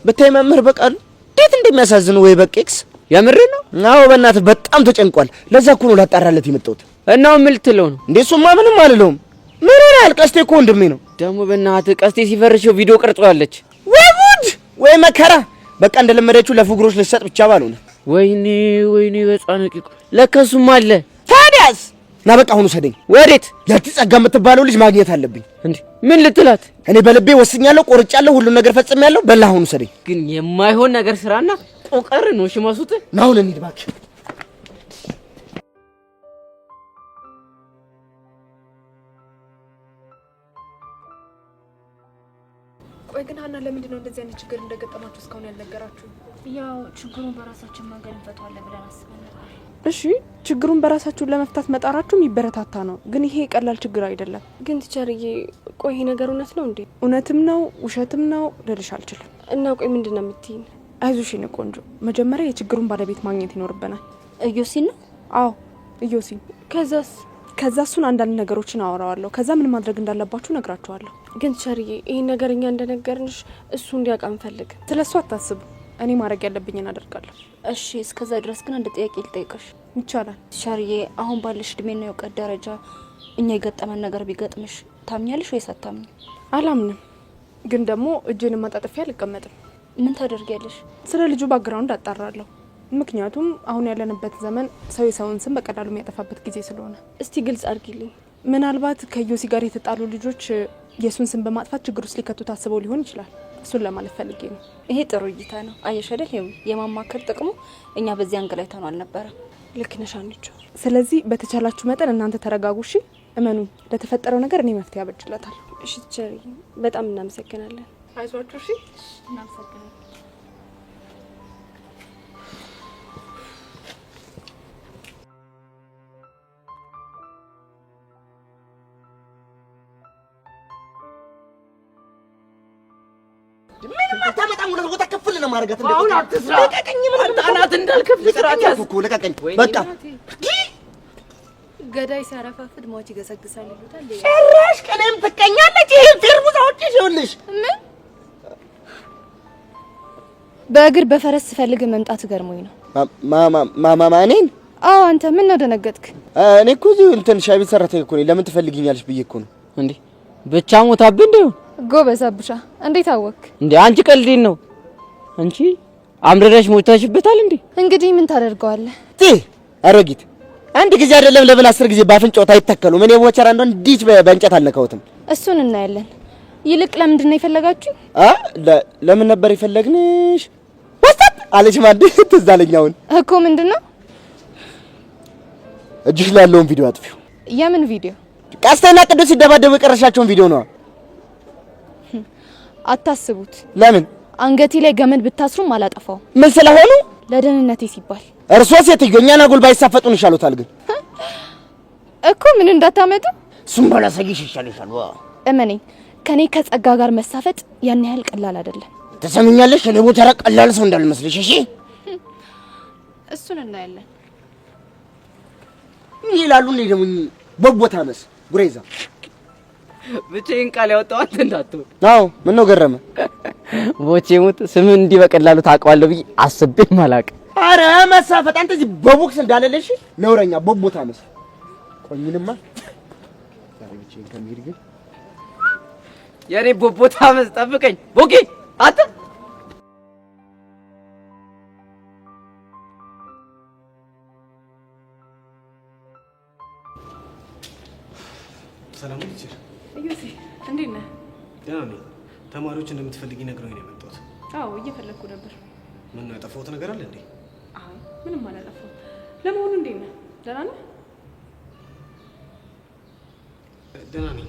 በታይ መምህር በቃሉ እንዴት እንደሚያሳዝነው። ወይ በቄክስ የምር ነው? አዎ በእናትህ በጣም ተጨንቋል። ለዛ እኮ ነው ላጣራለት የመጣሁት። እናው ምን ልትለው ነው? እንዴ እሱማ ምንም አልለውም። ምን ሆነሃል? ቀስቴ እኮ ወንድሜ ነው። ደግሞ በእናትህ ቀስቴ ሲፈርሸው ቪዲዮ ቀርጿለች። ወይ ጉድ! ወይ መከራ! በቃ እንደለመደችው ለፍግሮች ልትሰጥ ብቻ ባልሆነ። ወይኔ በጻነቂቁ ለከሱም አለ። ታዲያስ ና በቃ አሁን ሰደኝ። ወዴት? ያቺ ጸጋ የምትባለው ልጅ ማግኘት አለብኝ። እንዴ ምን ልትላት? እኔ በልቤ ወስኛለሁ፣ ቆርጫለሁ፣ ሁሉን ነገር ፈጽሜያለሁ። በላ አሁን ሰደኝ። ግን የማይሆን ነገር ስራና ቆቀር ነው ሽማሱት። ና አሁን እንሂድ እባክህ። ቆይ ግን ሀና ለምንድን ነው እንደዚህ አይነት ችግር እንደገጠማችሁ እስካሁን ያልነገራችሁ? ያው ችግሩን በራሳችን መንገድ እንፈታዋለን ብለን አስበን ነበር። እሺ ችግሩን በራሳችሁን ለመፍታት መጣራችሁ የሚበረታታ ነው፣ ግን ይሄ ቀላል ችግር አይደለም። ግን ቲቸርዬ ቆይ ይሄ ነገር እውነት ነው እንዴ? እውነትም ነው ውሸትም ነው ልልሽ አልችልም። እና ቆይ ምንድን ነው የምትይኝ? አይዞሽ የኔ ቆንጆ፣ መጀመሪያ የችግሩን ባለቤት ማግኘት ይኖርብናል። እዮሲን ነው? አዎ እዮሲን። ከዛ እሱን አንዳንድ ነገሮችን አወራዋለሁ። ከዛ ምን ማድረግ እንዳለባችሁ ነግራችኋለሁ። ግን ቲቸርዬ ይሄን ነገር እኛ እንደነገርንሽ እሱ እንዲያውቅ አንፈልግም። ስለሱ አታስቡ፣ እኔ ማድረግ ያለብኝን አደርጋለሁ። እሺ እስከዛ ድረስ ግን አንድ ጥያቄ ልጠይቅሽ ይቻላል? ቲቸርዬ አሁን ባለሽ እድሜና የእውቀት ደረጃ እኛ የገጠመን ነገር ቢገጥምሽ ታምኛለሽ ወይስ አታምኝ? አላምንም፣ ግን ደግሞ እጄን ማጣጥፊ አልቀመጥም። ምን ታደርጊያለሽ? ስለ ልጁ ባክግራውንድ አጣራለሁ። ምክንያቱም አሁን ያለንበት ዘመን ሰው የሰውን ስም በቀላሉ የሚያጠፋበት ጊዜ ስለሆነ። እስቲ ግልጽ አድርጊልኝ። ምናልባት ከዮሲ ጋር የተጣሉ ልጆች የሱን ስም በማጥፋት ችግር ውስጥ ሊከቱ ታስበው ሊሆን ይችላል። እሱን ለማለት ፈልጌ ነው። ይሄ ጥሩ እይታ ነው። አየሽ አይደል? የማማከር ጥቅሙ እኛ በዚህ አንገላይታ ነው አልነበረ። ልክ ነሽ አንቺ። ስለዚህ በተቻላችሁ መጠን እናንተ ተረጋጉ እሺ። እመኑ፣ ለተፈጠረው ነገር እኔ መፍትሄ አበጅላታለሁ። እሺ ቸሪ፣ በጣም እናመሰግናለን። አይዟችሁ እሺ። እናመሰግናለን። ምንም አታመጣም። ሁለት ቦታ ከፍል ነው ማድረጋት። አሁን አትስራ። ለቀቀኝ። ምን ጣናት እንዳልከፍል ስራት ያዝ እኮ ለቀቀኝ። በቃ ገዳይ ሲያረፋፍድ ሟች ይገሰግሳል ይሉታል። ጭራሽ ቀለም ትቀኛለች። ይሄ ፌርሙዛዎች ይኸውልሽ። ምን በእግር በፈረስ ስፈልግ መምጣት ገርሞኝ ነው። ማማ እኔን? አዎ አንተ ምን ነው ደነገጥክ? እኔ እኮ እዚሁ እንትን ሻይ ቤት ሰራተኛ እኮ ነኝ። ለምን ትፈልጊኛለሽ ብዬ እኮ ነው። እንዴ ብቻ ሞታብህ እንደው ጎበዝ አቡሻ፣ እንዴት አወክ? እንዴ አንቺ ቀልዴን ነው። አንቺ አምረረሽ ሞታሽበታል እንዴ? እንግዲህ ምን ታደርገዋለህ? አሮጊት አንድ ጊዜ አይደለም ለብል 10 ጊዜ ባፍንጫው አይተከሉም። እኔ ወቸራ እንደው እንዲህ በእንጨት አልነካውትም። እሱን እናያለን። ይልቅ ለምንድን ነው የፈለጋችሁ? ለምን ነበር የፈለግንሽ? ወስጥ አለች ማንድ ትዝ አለኝ። አሁን እኮ ምንድነው? እጅሽ ላይ ያለውን ቪዲዮ አጥፊው። የምን ቪዲዮ? ቀስቴና ቅዱስ ሲደባደቡ የቀረሻቸውን ቪዲዮ ነው። አታስቡት። ለምን? አንገቴ ላይ ገመድ ብታስሩም አላጠፋው። ምን ስለሆኑ? ለደህንነቴ ሲባል። እርሶ ሴትዮ እኛን አጉል ባይሳፈጡን ይሻሉታል። ግን እኮ ምን እንዳታመጡ እሱም ባላሳይሽ ይሻልሻል። እመነኝ፣ ከኔ ከጸጋ ጋር መሳፈጥ ያን ያህል ቀላል አይደለም። ተሰምኛለሽ? እኔ ቦታራ ቀላል ሰው እንዳልመስልሽ እሺ? እሱን እናያለን። ይላሉ እንዴ ደግሞ በቦታ መስ ጉሬዛ ብቻዬን ቃል ያወጣው አንተ እንዳትሆን። አዎ ምን ነው ገረመ? ቦቼ ሙት ስም እንዲህ በቀላሉ ታውቀዋለህ ብዬ አስቤም አላውቅም። አረ መሳፈጥ አንተ እዚህ በቦክስ እንዳለለሽ ነውረኛ በቦታ መስ ቆኝንማ ዛሬ ብቻዬን ከሚሄድ ግን የኔ ቦቦታ መስ ጠብቀኝ ቦጌ አንተ ሰላም ነሽ? እዩሲ እንዴት ነህ? ደህና ነኝ። ተማሪዎች እንደምትፈልጊ ነግረውኝ ነው የመጣሁት። አዎ እየፈለግኩ ነበር። ምን ነው ያጠፋሁት ነገር አለ እንዴ? አይ ምንም አላጠፋሁም። ለመሆኑ እንዴት ነህ? ደህና ነህ? ደህና ነኝ።